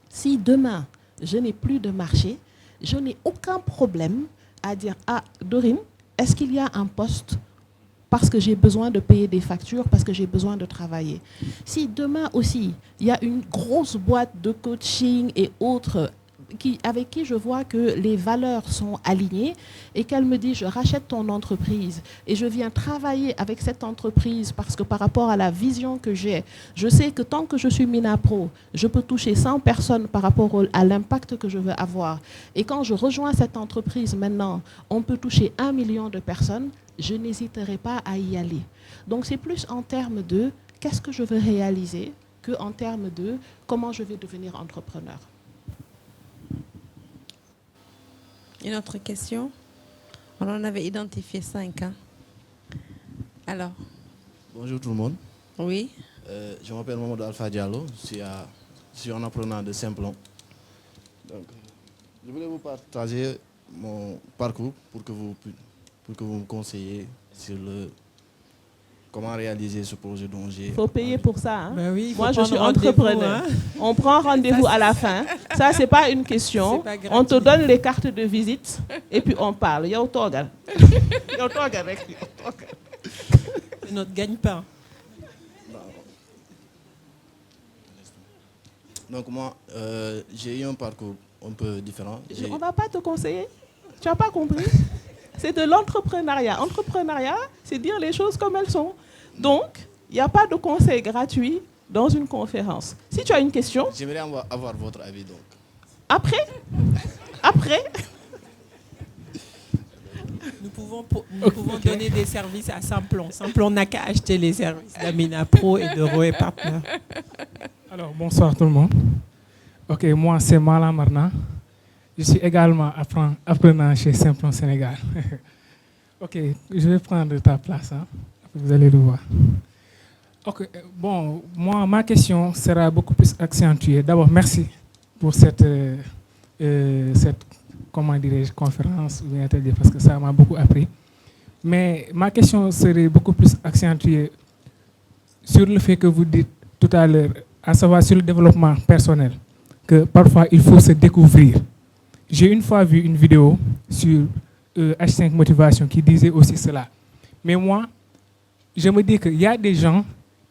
Si demain, je n'ai plus de marché, je n'ai aucun problème à dire « Ah, Dorine, est-ce qu'il y a un poste parce que j'ai besoin de payer des factures, parce que j'ai besoin de travailler ?» Si demain aussi, il y a une grosse boîte de coaching et autres avec qui je vois que les valeurs sont alignées et qu'elle me dit « Je rachète ton entreprise et je viens travailler avec cette entreprise parce que par rapport à la vision que j'ai, je sais que tant que je suis Minapro, je peux toucher 100 personnes par rapport à l'impact que je veux avoir. Et quand je rejoins cette entreprise maintenant, on peut toucher 1 million de personnes, je n'hésiterai pas à y aller. » Donc c'est plus en termes de qu'est-ce que je veux réaliser qu'en termes de comment je vais devenir entrepreneur. Une autre question? On en avait identifié 5. Hein? Alors? Bonjour tout le monde. Oui. Je m'appelle Mamadou Alpha Diallo. Je suis un apprenant de Saint-Plon. Donc, je voulais vous partager mon parcours pour que vous me conseilliez sur comment réaliser ce projet dont j'ai... Il faut payer pour ça. Hein? Ben oui, moi, je suis entrepreneur. Hein? On prend rendez-vous à la fin. Ça, ce n'est pas une question. On te donne les cartes de visite et puis on parle. Yo, togal. Yo, togal. C'est notre gagne-pain. Donc moi, j'ai eu un parcours un peu différent. On ne va pas te conseiller. Tu n'as pas compris? C'est de l'entrepreneuriat. Entrepreneuriat, c'est dire les choses comme elles sont. Donc, il n'y a pas de conseil gratuit dans une conférence. Si tu as une question... J'aimerais avoir votre avis donc. Après, nous pouvons donner des services à Saint-Plon. Saint-Plon n'a qu'à acheter les services d'Amina Pro et de Roé Partner. Alors, bonsoir tout le monde. Ok, moi c'est Mala Marna. Je suis également apprenant chez Saint-Plon Sénégal. Ok, je vais prendre ta place. Hein. Vous allez le voir. Ok, bon, moi, ma question sera beaucoup plus accentuée. D'abord, merci pour cette comment dirais-je, conférence ou bien atelier, parce que ça m'a beaucoup appris. Mais ma question serait beaucoup plus accentuée sur le fait que vous dites tout à l'heure, à savoir sur le développement personnel, que parfois il faut se découvrir. J'ai une fois vu une vidéo sur H5 Motivation qui disait aussi cela. Mais moi, je me dis qu'il y a des gens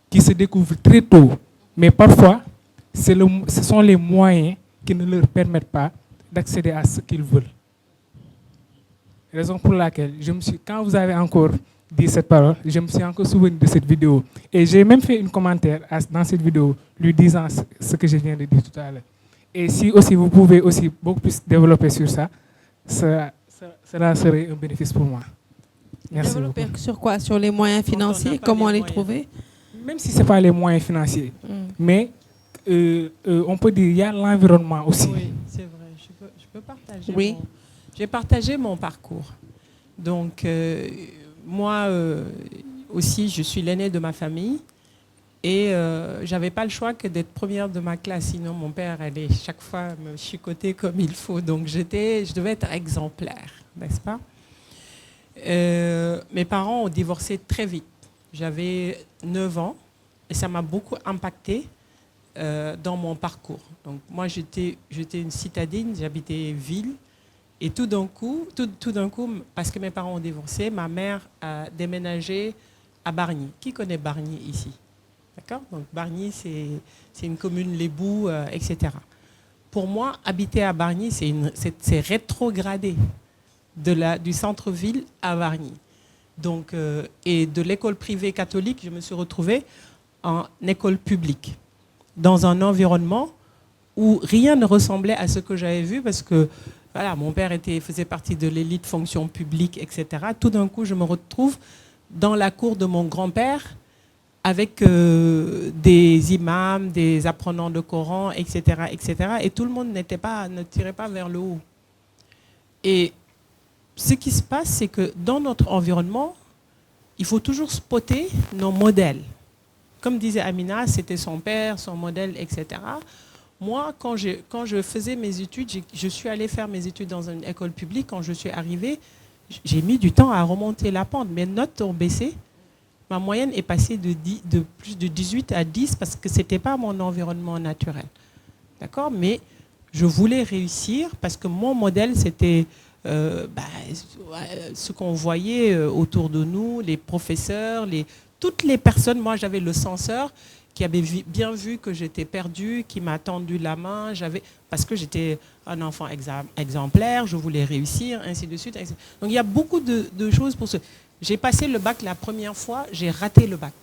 qui se découvrent très tôt, mais parfois, ce sont les moyens qui ne leur permettent pas d'accéder à ce qu'ils veulent. Raison pour laquelle, quand vous avez encore dit cette parole, je me suis encore souvenu de cette vidéo. Et j'ai même fait un commentaire dans cette vidéo lui disant ce que je viens de dire tout à l'heure. Et si aussi vous pouvez aussi beaucoup plus développer sur ça, cela serait un bénéfice pour moi. Merci Développer beaucoup. sur quoi? Sur les moyens financiers? Comment les trouver? Même si ce n'est pas les moyens financiers, mais on peut dire qu'il y a l'environnement aussi. Oui, c'est vrai. Je peux partager. Oui. J'ai partagé mon parcours. Donc, moi aussi, je suis l'aînée de ma famille. Et je n'avais pas le choix que d'être première de ma classe. Sinon, mon père allait chaque fois me chicoter comme il faut. Donc, je devais être exemplaire, n'est-ce pas? Mes parents ont divorcé très vite. J'avais 9 ans et ça m'a beaucoup impacté dans mon parcours. Donc, moi, j'étais une citadine, j'habitais ville. Et tout d'un coup, parce que mes parents ont divorcé, ma mère a déménagé à Bargny. Qui connaît Bargny ici? D'accord? Donc, Bargny, c'est une commune Lébou, etc. Pour moi, habiter à Bargny, c'est rétrogradé du centre-ville à Bargny. Donc, et de l'école privée catholique, je me suis retrouvée en école publique, dans un environnement où rien ne ressemblait à ce que j'avais vu, parce que voilà, mon père faisait partie de l'élite fonction publique, etc. Tout d'un coup, je me retrouve dans la cour de mon grand-père avec des imams, des apprenants de Coran, etc., etc. Et tout le monde ne tirait pas vers le haut. Et ce qui se passe, c'est que dans notre environnement, il faut toujours spotter nos modèles. Comme disait Amina, c'était son père, son modèle, etc. Moi, quand je faisais mes études, je suis allée faire mes études dans une école publique. Quand je suis arrivée, j'ai mis du temps à remonter la pente. Mes notes ont baissé. Ma moyenne est passée de plus de 18 à 10 parce que ce n'était pas mon environnement naturel. D'accord? Mais je voulais réussir parce que mon modèle, c'était ce qu'on voyait autour de nous, les professeurs, toutes les personnes. Moi, j'avais le censeur qui avait bien vu que j'étais perdue, qui m'a tendu la main, parce que j'étais un enfant exemplaire, je voulais réussir, ainsi de suite. Ainsi. Donc il y a beaucoup de choses pour ce. J'ai passé le bac la première fois, j'ai raté le bac.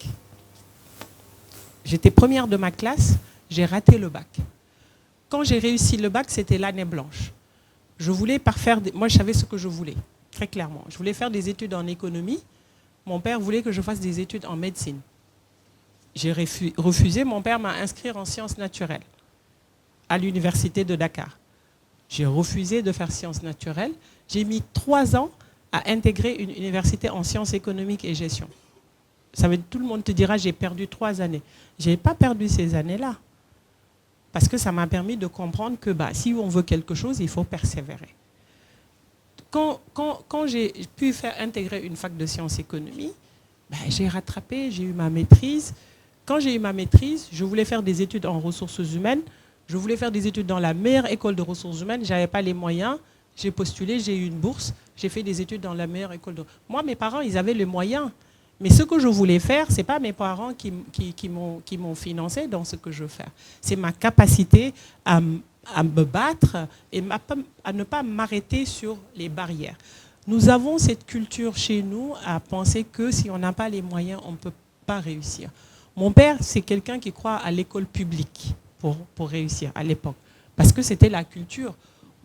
J'étais première de ma classe, j'ai raté le bac. Quand j'ai réussi le bac, c'était l'année blanche. Je voulais moi, je savais ce que je voulais, très clairement. Je voulais faire des études en économie. Mon père voulait que je fasse des études en médecine. J'ai refusé. Mon père m'a inscrit en sciences naturelles à l'université de Dakar. J'ai refusé de faire sciences naturelles. J'ai mis 3 ans à intégrer une université en sciences économiques et gestion. Tout le monde te dira, j'ai perdu 3 années. Je n'ai pas perdu ces années-là. Parce que ça m'a permis de comprendre que si on veut quelque chose, il faut persévérer. Quand j'ai pu faire intégrer une fac de sciences économiques, j'ai rattrapé, j'ai eu ma maîtrise. Quand j'ai eu ma maîtrise, je voulais faire des études en ressources humaines. Je voulais faire des études dans la meilleure école de ressources humaines. Je n'avais pas les moyens. J'ai postulé, j'ai eu une bourse. J'ai fait des études dans la meilleure école de... Moi, mes parents, ils avaient les moyens. Mais ce que je voulais faire, ce n'est pas mes parents qui m'ont financé dans ce que je fais. C'est ma capacité à me battre et à ne pas m'arrêter sur les barrières. Nous avons cette culture chez nous à penser que si on n'a pas les moyens, on ne peut pas réussir. Mon père, c'est quelqu'un qui croit à l'école publique pour réussir à l'époque, parce que c'était la culture.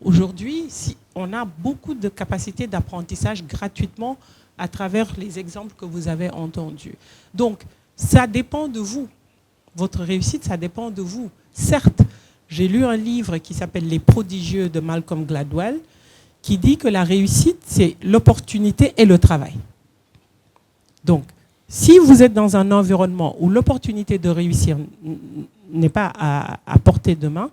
Aujourd'hui, on a beaucoup de capacités d'apprentissage gratuitement à travers les exemples que vous avez entendus. Donc, ça dépend de vous. Votre réussite, ça dépend de vous. Certes, j'ai lu un livre qui s'appelle « Les prodigieux » de Malcolm Gladwell, qui dit que la réussite, c'est l'opportunité et le travail. Donc, si vous êtes dans un environnement où l'opportunité de réussir n'est pas à portée de main,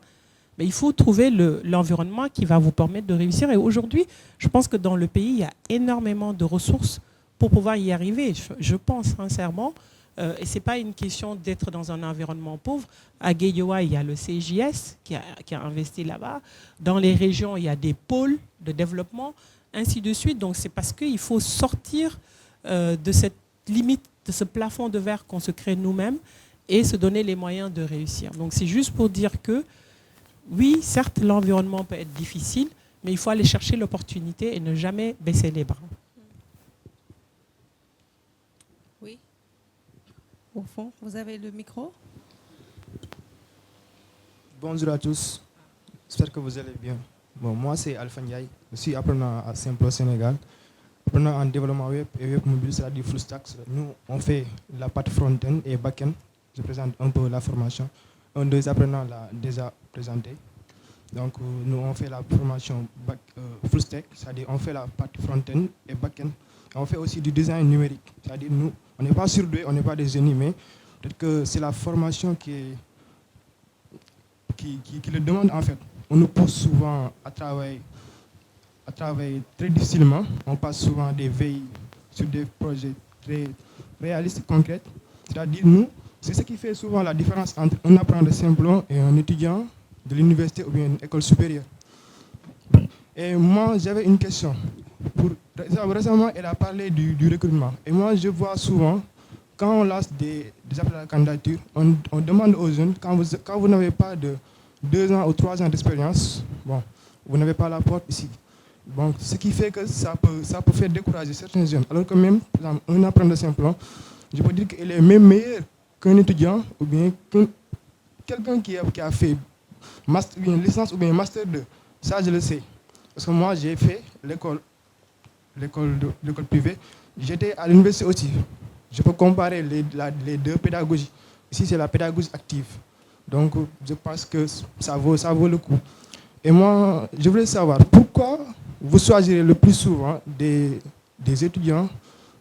mais il faut trouver l'environnement qui va vous permettre de réussir. Et aujourd'hui, je pense que dans le pays, il y a énormément de ressources pour pouvoir y arriver. Je pense sincèrement, et ce n'est pas une question d'être dans un environnement pauvre. À Guéyoua, il y a le CJS qui a investi là-bas. Dans les régions, il y a des pôles de développement, ainsi de suite. Donc c'est parce qu'il faut sortir de cette limite, de ce plafond de verre qu'on se crée nous-mêmes et se donner les moyens de réussir. Donc c'est juste pour dire que oui, certes, l'environnement peut être difficile, mais il faut aller chercher l'opportunité et ne jamais baisser les bras. Oui. Au fond, vous avez le micro. Bonjour à tous. J'espère que vous allez bien. Bon, moi, c'est Alpha Ndiaye. Je suis apprenant à Saint-Paul, Sénégal. Apprenant en développement web et web mobile, c'est-à-dire full stack. Nous, on fait la partie front-end et back-end. Je présente un peu la formation. Un des apprenants l'a déjà présenté. Donc, nous, on fait la formation full stack, c'est-à-dire on fait la partie front-end et back-end. On fait aussi du design numérique. C'est-à-dire nous, on n'est pas surdoués, on n'est pas des génies, mais peut-être que c'est la formation qui le demande en fait. On nous pousse souvent à travailler très difficilement. On passe souvent des veilles sur des projets très réalistes et concrets. C'est-à-dire nous, c'est ce qui fait souvent la différence entre un apprenant de Saint-Paul et un étudiant de l'université ou bien une école supérieure. Et moi, j'avais une question. Récemment, elle a parlé du recrutement. Et moi, je vois souvent, quand on lance des appels à la candidature, on demande aux jeunes, quand vous n'avez pas de 2 ans ou 3 ans d'expérience, bon, vous n'avez pas la porte ici. Bon, ce qui fait que ça peut faire décourager certains jeunes. Alors que même, par exemple, un apprenant de Saint-Paul, je peux dire qu'il est même meilleur qu'un étudiant ou bien quelqu'un qui a fait une licence ou bien un master 2. Ça, je le sais. Parce que moi, j'ai fait l'école privée. J'étais à l'université aussi. Je peux comparer les deux pédagogies. Ici, c'est la pédagogie active. Donc, je pense que ça vaut le coup. Et moi, je voulais savoir pourquoi vous choisirez le plus souvent des étudiants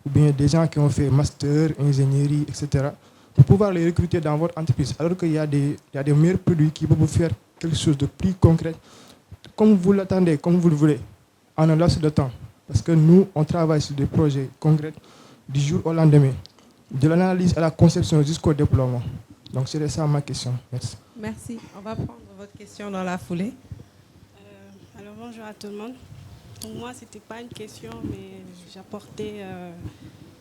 ou ou bien des gens qui ont fait master, ingénierie, etc., pour pouvoir les recruter dans votre entreprise, alors qu'il y a des meilleurs produits qui peuvent vous faire quelque chose de plus concret, comme vous l'attendez, comme vous le voulez, en un laps de temps. Parce que nous, on travaille sur des projets concrets du jour au lendemain, de l'analyse à la conception jusqu'au déploiement. Donc, c'est ça ma question. Merci. Merci. On va prendre votre question dans la foulée. Alors, bonjour à tout le monde. Pour moi, ce n'était pas une question, mais j'apportais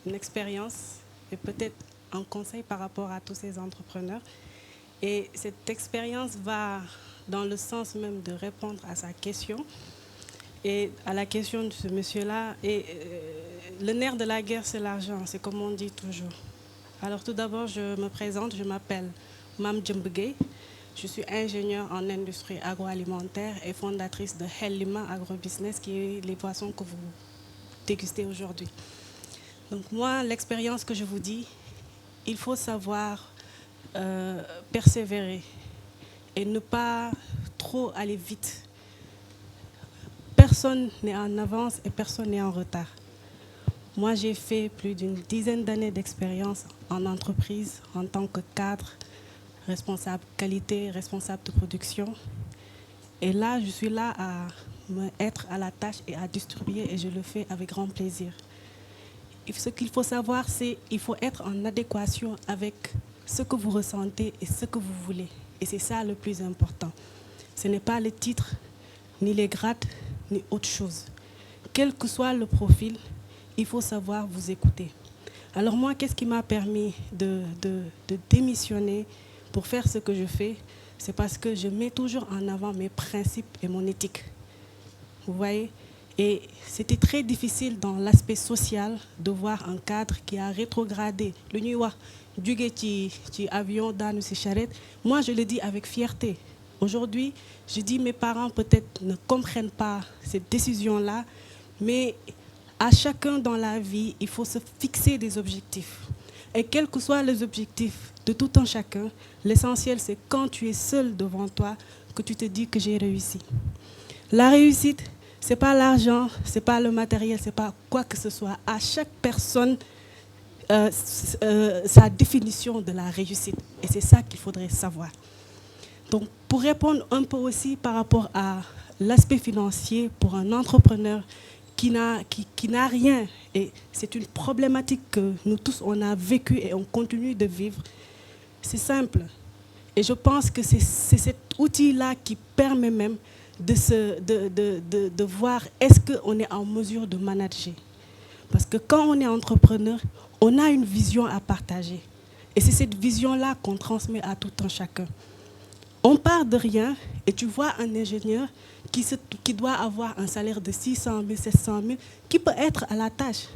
une expérience et peut-être un conseil par rapport à tous ces entrepreneurs. Et cette expérience va dans le sens même de répondre à sa question et à la question de ce monsieur-là. Et le nerf de la guerre, c'est l'argent, c'est comme on dit toujours. Alors tout d'abord, je me présente, je m'appelle Mam Djembegay. Je suis ingénieure en industrie agroalimentaire et fondatrice de Hellima Agrobusiness, qui est les poissons que vous dégustez aujourd'hui. Donc moi, l'expérience que je vous dis, il faut savoir persévérer et ne pas trop aller vite. Personne n'est en avance et personne n'est en retard. Moi, j'ai fait plus d'une dizaine d'années d'expérience en entreprise en tant que cadre, responsable qualité, responsable de production. Et là, je suis là à être à la tâche et à distribuer et je le fais avec grand plaisir. Et ce qu'il faut savoir, c'est qu'il faut être en adéquation avec ce que vous ressentez et ce que vous voulez. Et c'est ça le plus important. Ce n'est pas le titre, ni les grades, ni autre chose. Quel que soit le profil, il faut savoir vous écouter. Alors moi, qu'est-ce qui m'a permis de démissionner pour faire ce que je fais? C'est parce que je mets toujours en avant mes principes et mon éthique. Vous voyez? Et c'était très difficile dans l'aspect social de voir un cadre qui a rétrogradé. Le Niwa, du avion, dans ces charrettes. Moi, je le dis avec fierté. Aujourd'hui, je dis mes parents peut-être ne comprennent pas cette décision-là, mais à chacun dans la vie, il faut se fixer des objectifs. Et quels que soient les objectifs de tout un chacun, l'essentiel, c'est quand tu es seul devant toi que tu te dis que j'ai réussi. La réussite, ce n'est pas l'argent, ce n'est pas le matériel, ce n'est pas quoi que ce soit. À chaque personne, sa définition de la réussite. Et c'est ça qu'il faudrait savoir. Donc, pour répondre un peu aussi par rapport à l'aspect financier pour un entrepreneur qui n'a rien, et c'est une problématique que nous tous, on a vécu et on continue de vivre, c'est simple. Et je pense que c'est cet outil-là qui permet même de voir est-ce qu'on est en mesure de manager. Parce que quand on est entrepreneur, on a une vision à partager. Et c'est cette vision-là qu'on transmet à tout un chacun. On part de rien et tu vois un ingénieur qui doit avoir un salaire de 600 000, 700 000, qui peut être à la tâche,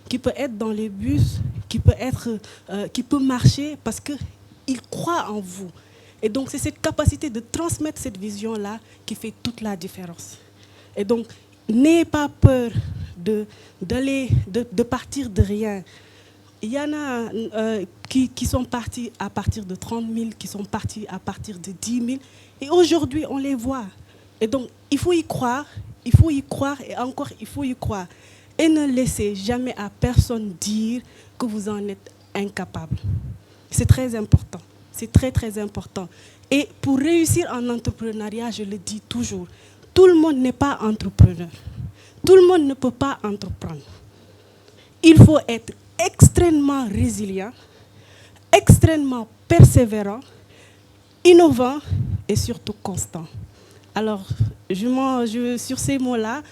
qui peut être dans les bus, qui peut marcher parce qu'il croit en vous. Et donc c'est cette capacité de transmettre cette vision-là qui fait toute la différence. Et donc n'ayez pas peur de partir de rien. Il y en a qui sont partis à partir de 30 000, qui sont partis à partir de 10 000. Et aujourd'hui, on les voit. Et donc, il faut y croire et encore, il faut y croire. Et ne laissez jamais à personne dire que vous en êtes incapable. C'est très important. C'est très, très important. Et pour réussir en entrepreneuriat, je le dis toujours, tout le monde n'est pas entrepreneur. Tout le monde ne peut pas entreprendre. Il faut être extrêmement résilient, extrêmement persévérant, innovant et surtout constant. Alors, sur ces mots-là,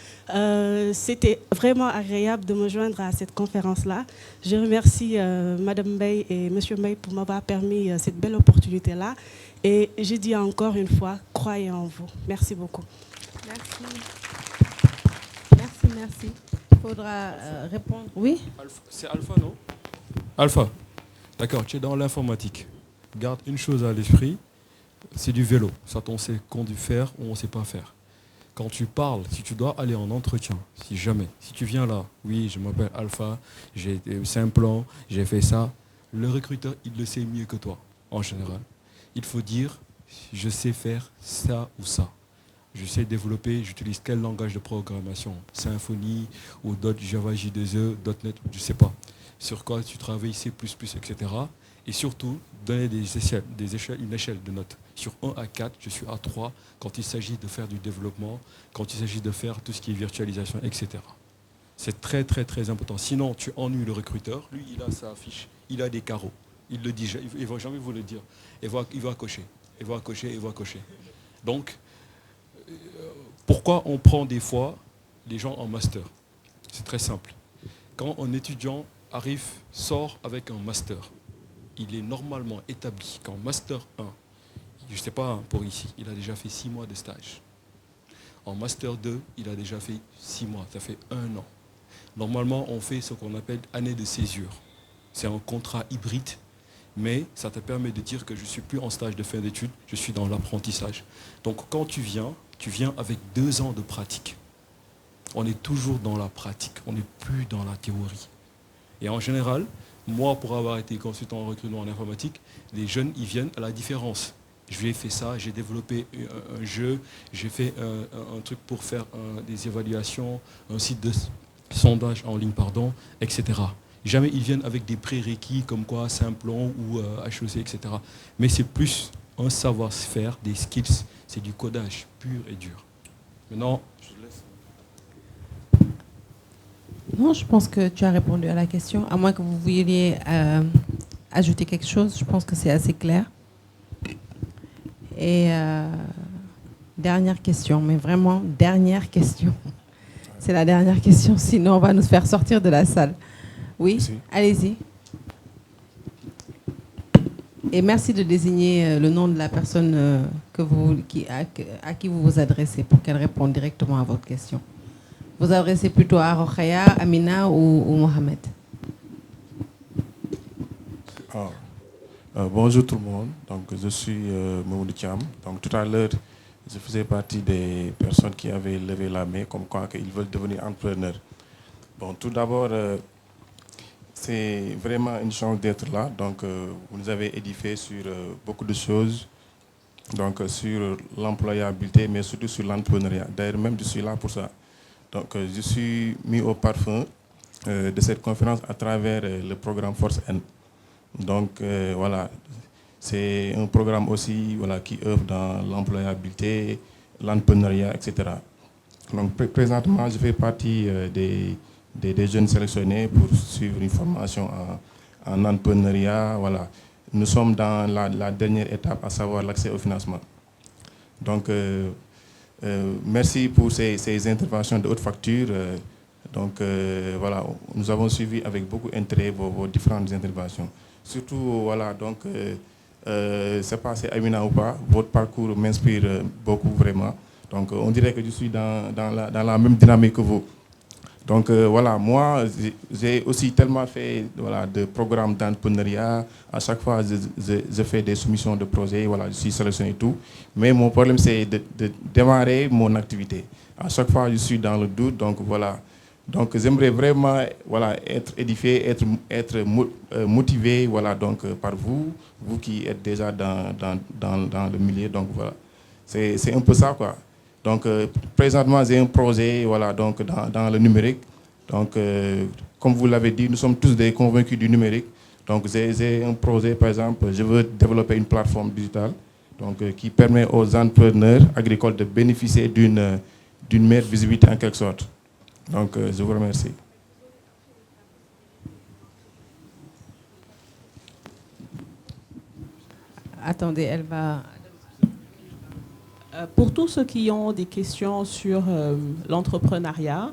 c'était vraiment agréable de me joindre à cette conférence-là. Je remercie Madame Mbaye et Monsieur Mbaye pour m'avoir permis cette belle opportunité-là. Et je dis encore une fois, croyez en vous. Merci beaucoup. Merci. Merci. Il faudra répondre. Oui? C'est Alpha, non? Alpha. D'accord, tu es dans l'informatique. Garde une chose à l'esprit, c'est du vélo. Ça, on sait conduire faire ou on ne sait pas faire. Quand tu parles, si tu dois aller en entretien, si tu viens là, oui, je m'appelle Alpha, j'ai un plan, j'ai fait ça, le recruteur, il le sait mieux que toi, en général. Il faut dire, je sais faire ça ou ça. Je sais développer, j'utilise quel langage de programmation, Symfony ou Java J2E, .NET, je ne sais pas. Sur quoi tu travailles, C++, etc. Et surtout, donner une échelle de notes. Sur 1 à 4, je suis à 3 quand il s'agit de faire du développement, quand il s'agit de faire tout ce qui est virtualisation, etc. C'est très, très, très important. Sinon, tu ennuies le recruteur. Lui, il a sa fiche, il a des carreaux. Il le dit, il ne va jamais vous le dire. Il va cocher, il va cocher, il va cocher. Donc, pourquoi on prend des fois les gens en master? C'est très simple. Quand un étudiant sort avec un master, il est normalement établi qu'en master 1, je ne sais pas pour ici, il a déjà fait 6 mois de stage. En master 2, il a déjà fait 6 mois, ça fait 1 an. Normalement, on fait ce qu'on appelle année de césure. C'est un contrat hybride, mais ça te permet de dire que je ne suis plus en stage de fin d'études, je suis dans l'apprentissage. Donc quand tu viens avec 2 ans de pratique. On est toujours dans la pratique, on n'est plus dans la théorie. Et en général, moi, pour avoir été consultant en recrutement en informatique, les jeunes, ils viennent à la différence. J'ai fait ça, j'ai développé un jeu, j'ai fait un truc pour faire des évaluations, un site de sondage en ligne, etc. Jamais ils viennent avec des prérequis comme quoi Simplon ou HEC, etc. Mais c'est plus un savoir-faire, des skills, c'est du codage pur et dur. Maintenant, je laisse. Non, je pense que tu as répondu à la question. À moins que vous vouliez ajouter quelque chose, je pense que c'est assez clair. Et dernière question, mais vraiment dernière question. C'est la dernière question, sinon on va nous faire sortir de la salle. Oui, allez-y. Et merci de désigner le nom de la personne à qui vous vous adressez pour qu'elle réponde directement à votre question. Vous adressez plutôt à Rokhaya, Amina ou Mohamed? Bonjour tout le monde, donc, je suis Mamoudou Thiam. Donc, tout à l'heure, je faisais partie des personnes qui avaient levé la main comme quoi qu'ils veulent devenir entrepreneurs. Bon, tout d'abord, c'est vraiment une chance d'être là. Donc, vous nous avez édifié sur beaucoup de choses, donc sur l'employabilité, mais surtout sur l'entrepreneuriat. D'ailleurs, même je suis là pour ça. Donc, je suis mis au parfum de cette conférence à travers le programme Force N. Donc, voilà, c'est un programme aussi qui œuvre dans l'employabilité, l'entrepreneuriat, etc. Donc, présentement, je fais partie des jeunes sélectionnés pour suivre une formation en entrepreneuriat. Voilà. Nous sommes dans la dernière étape, à savoir l'accès au financement. Donc, merci pour ces interventions de haute facture. Donc, voilà, nous avons suivi avec beaucoup d'intérêt vos différentes interventions. Surtout, voilà, donc, c'est pas c'est Amina ou pas, votre parcours m'inspire beaucoup vraiment. Donc, on dirait que je suis dans la même dynamique que vous. Donc, voilà, moi, j'ai aussi tellement fait de programmes d'entrepreneuriat. À chaque fois, je fais des soumissions de projets, voilà, je suis sélectionné et tout. Mais mon problème, c'est de démarrer mon activité. À chaque fois, je suis dans le doute, donc voilà. Donc, j'aimerais vraiment être édifié, être motivé donc, par vous qui êtes déjà dans le milieu. Donc, voilà, c'est un peu ça, quoi. Donc, présentement, j'ai un projet donc, dans le numérique. Donc, comme vous l'avez dit, nous sommes tous des convaincus du numérique. Donc, j'ai un projet, par exemple, je veux développer une plateforme digitale donc, qui permet aux entrepreneurs agricoles de bénéficier d'une meilleure visibilité en quelque sorte. Donc, je vous remercie. Attendez, elle va... Pour tous ceux qui ont des questions sur l'entrepreneuriat,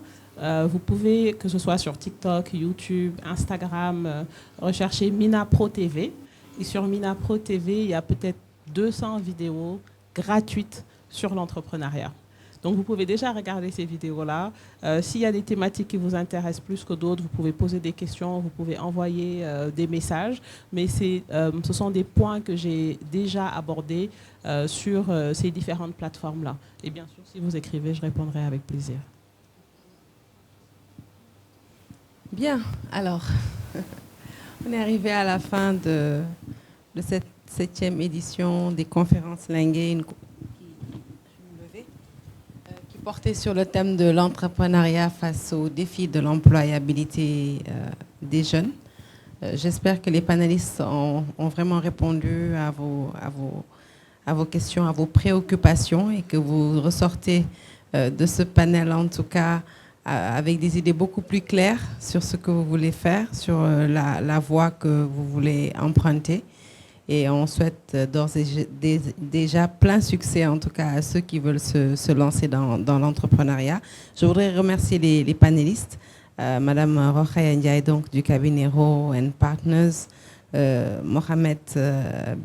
vous pouvez, que ce soit sur TikTok, YouTube, Instagram, rechercher MINAPRO TV. Et sur MINAPRO TV, il y a peut-être 200 vidéos gratuites sur l'entrepreneuriat. Donc, vous pouvez déjà regarder ces vidéos-là. S'il y a des thématiques qui vous intéressent plus que d'autres, vous pouvez poser des questions, vous pouvez envoyer des messages. Mais ce sont des points que j'ai déjà abordés sur ces différentes plateformes-là. Et bien sûr, si vous écrivez, je répondrai avec plaisir. Bien, alors, on est arrivé à la fin de cette 7e édition des conférences Lingué. Porter sur le thème de l'entrepreneuriat face aux défis de l'employabilité des jeunes. J'espère que les panélistes ont vraiment répondu à vos questions, à vos préoccupations et que vous ressortez de ce panel, en tout cas, avec des idées beaucoup plus claires sur ce que vous voulez faire, sur la voie que vous voulez emprunter. Et on souhaite d'ores et déjà plein succès, en tout cas, à ceux qui veulent se lancer dans l'entrepreneuriat. Je voudrais remercier les panélistes. Madame Rokhaya Ndiaye, donc, du cabinet Rowe & Partners, Mohamed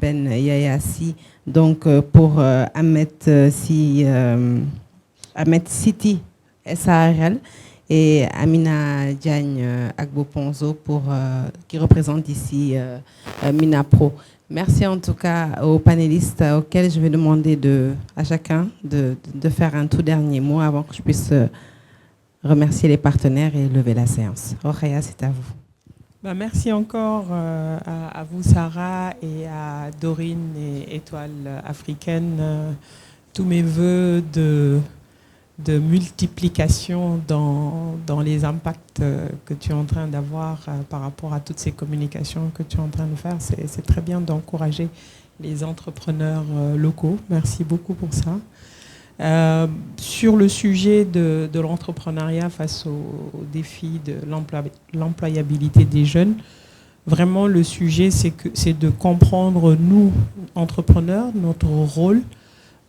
Ben Yayassi, donc, pour Ahmed City SARL, et Amina Diagne Agbo-Ponzo, qui représente ici Minapro. Merci en tout cas aux panélistes auxquels je vais demander à chacun de faire un tout dernier mot avant que je puisse remercier les partenaires et lever la séance. Rokhaya, c'est à vous. Merci encore à vous, Sarah, et à Dorine et Étoile Africaine. Tous mes voeux de multiplication dans les impacts que tu es en train d'avoir par rapport à toutes ces communications que tu es en train de faire. C'est très bien d'encourager les entrepreneurs locaux. Merci beaucoup pour ça. Sur le sujet de l'entrepreneuriat face aux défis de l'employabilité des jeunes, vraiment le sujet c'est de comprendre, nous, entrepreneurs, notre rôle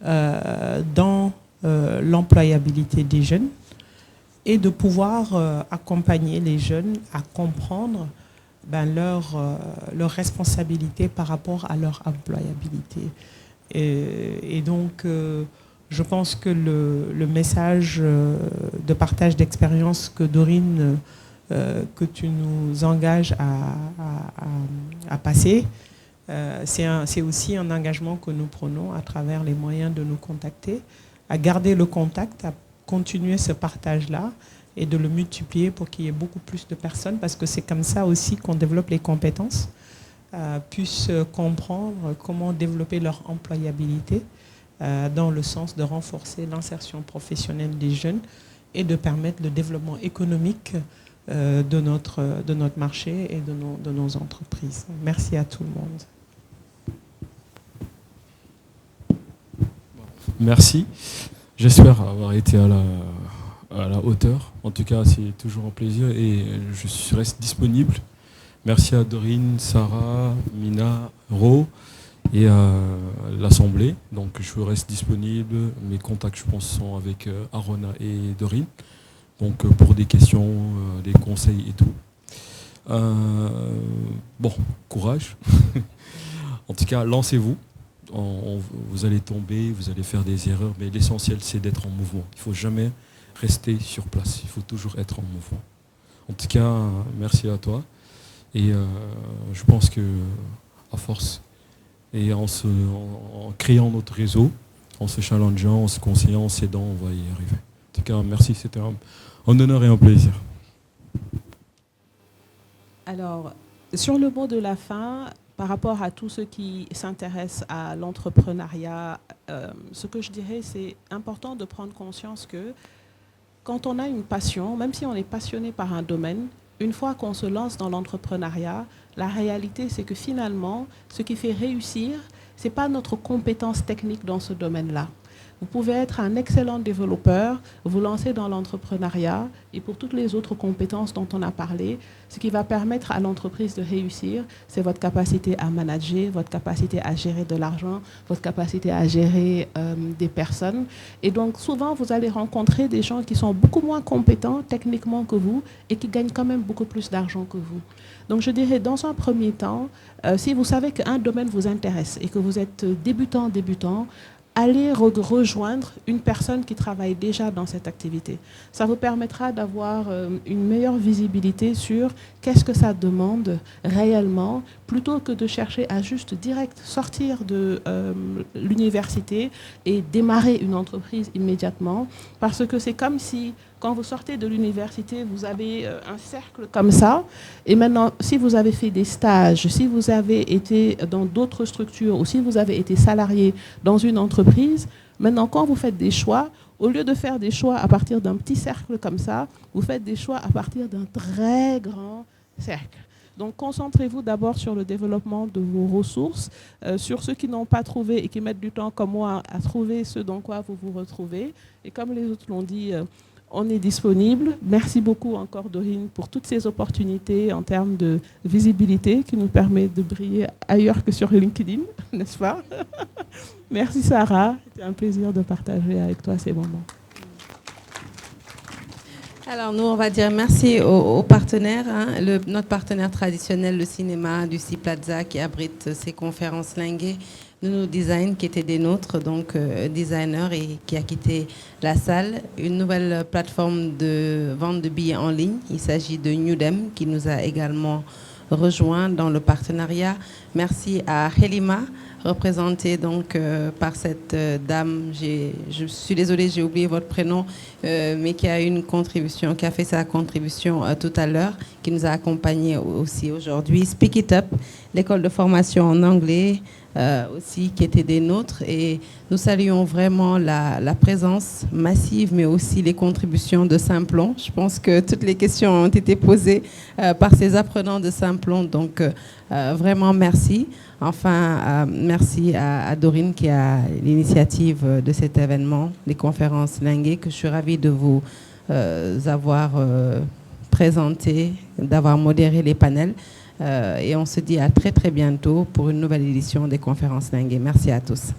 dans l'employabilité des jeunes et de pouvoir accompagner les jeunes à comprendre leur responsabilité par rapport à leur employabilité. Et donc, je pense que le message de partage d'expérience que Dorine, que tu nous engages à passer, c'est aussi un engagement que nous prenons à travers les moyens de nous contacter, à garder le contact, à continuer ce partage-là et de le multiplier pour qu'il y ait beaucoup plus de personnes, parce que c'est comme ça aussi qu'on développe les compétences, puissent comprendre comment développer leur employabilité dans le sens de renforcer l'insertion professionnelle des jeunes et de permettre le développement économique de notre marché et de nos entreprises. Merci à tout le monde. Merci. J'espère avoir été à la hauteur. En tout cas, c'est toujours un plaisir et je reste disponible. Merci à Dorine, Sarah, Mina, Ro et à l'Assemblée. Donc, je reste disponible. Mes contacts, je pense, sont avec Arona et Dorine. Donc, pour des questions, des conseils et tout. Bon, courage. En tout cas, lancez-vous. Vous allez tomber, vous allez faire des erreurs, mais l'essentiel, c'est d'être en mouvement. Il ne faut jamais rester sur place. Il faut toujours être en mouvement. En tout cas, merci à toi. Et je pense que à force, et en créant notre réseau, en se challengeant, en se conseillant, en s'aidant, on va y arriver. En tout cas, merci. C'était un honneur et un plaisir. Alors, sur le mot de la fin, par rapport à tous ceux qui s'intéressent à l'entrepreneuriat, ce que je dirais, c'est important de prendre conscience que quand on a une passion, même si on est passionné par un domaine, une fois qu'on se lance dans l'entrepreneuriat, la réalité, c'est que finalement, ce qui fait réussir, ce n'est pas notre compétence technique dans ce domaine-là. Vous pouvez être un excellent développeur, vous lancer dans l'entrepreneuriat et pour toutes les autres compétences dont on a parlé, ce qui va permettre à l'entreprise de réussir, c'est votre capacité à manager, votre capacité à gérer de l'argent, votre capacité à gérer des personnes. Et donc souvent, vous allez rencontrer des gens qui sont beaucoup moins compétents techniquement que vous et qui gagnent quand même beaucoup plus d'argent que vous. Donc je dirais, dans un premier temps, si vous savez qu'un domaine vous intéresse et que vous êtes débutant, allez rejoindre une personne qui travaille déjà dans cette activité. Ça vous permettra d'avoir une meilleure visibilité sur qu'est-ce que ça demande réellement, plutôt que de chercher à juste direct sortir de l'université et démarrer une entreprise immédiatement. Parce que c'est comme si, quand vous sortez de l'université, vous avez un cercle comme ça. Et maintenant, si vous avez fait des stages, si vous avez été dans d'autres structures ou si vous avez été salarié dans une entreprise, maintenant, quand vous faites des choix, Au lieu de faire des choix à partir d'un petit cercle comme ça, vous faites des choix à partir d'un très grand cercle. Donc, concentrez-vous d'abord sur le développement de vos ressources, sur ceux qui n'ont pas trouvé et qui mettent du temps comme moi à trouver ce dans quoi vous vous retrouvez. Et comme les autres l'ont dit, on est disponible. Merci beaucoup encore, Dorine, pour toutes ces opportunités en termes de visibilité qui nous permet de briller ailleurs que sur LinkedIn, n'est-ce pas? Merci, Sarah. C'était un plaisir de partager avec toi ces moments. Alors nous, on va dire merci aux partenaires. Notre partenaire traditionnel, le cinéma du C Plaza, qui abrite ces conférences linguées. Nous Design, qui était des nôtres, donc designer, et qui a quitté la salle. Une nouvelle plateforme de vente de billets en ligne. Il s'agit de Newdem, qui nous a également rejoint dans le partenariat. Merci à Helima, représentée donc par cette dame. Je suis désolée, j'ai oublié votre prénom, mais qui a une contribution, qui a fait sa contribution tout à l'heure, qui nous a accompagnés aussi aujourd'hui. Speak It Up, l'école de formation en anglais, aussi qui était des nôtres, et nous saluons vraiment la présence massive, mais aussi les contributions de Simplon. Je pense que toutes les questions ont été posées par ces apprenants de Simplon, donc vraiment merci. Enfin, merci à Dorine qui a l'initiative de cet événement, des conférences linguées, que je suis ravie de vous avoir présenté, d'avoir modéré les panels. Et on se dit à très très bientôt pour une nouvelle édition des conférences linguées. Merci à tous.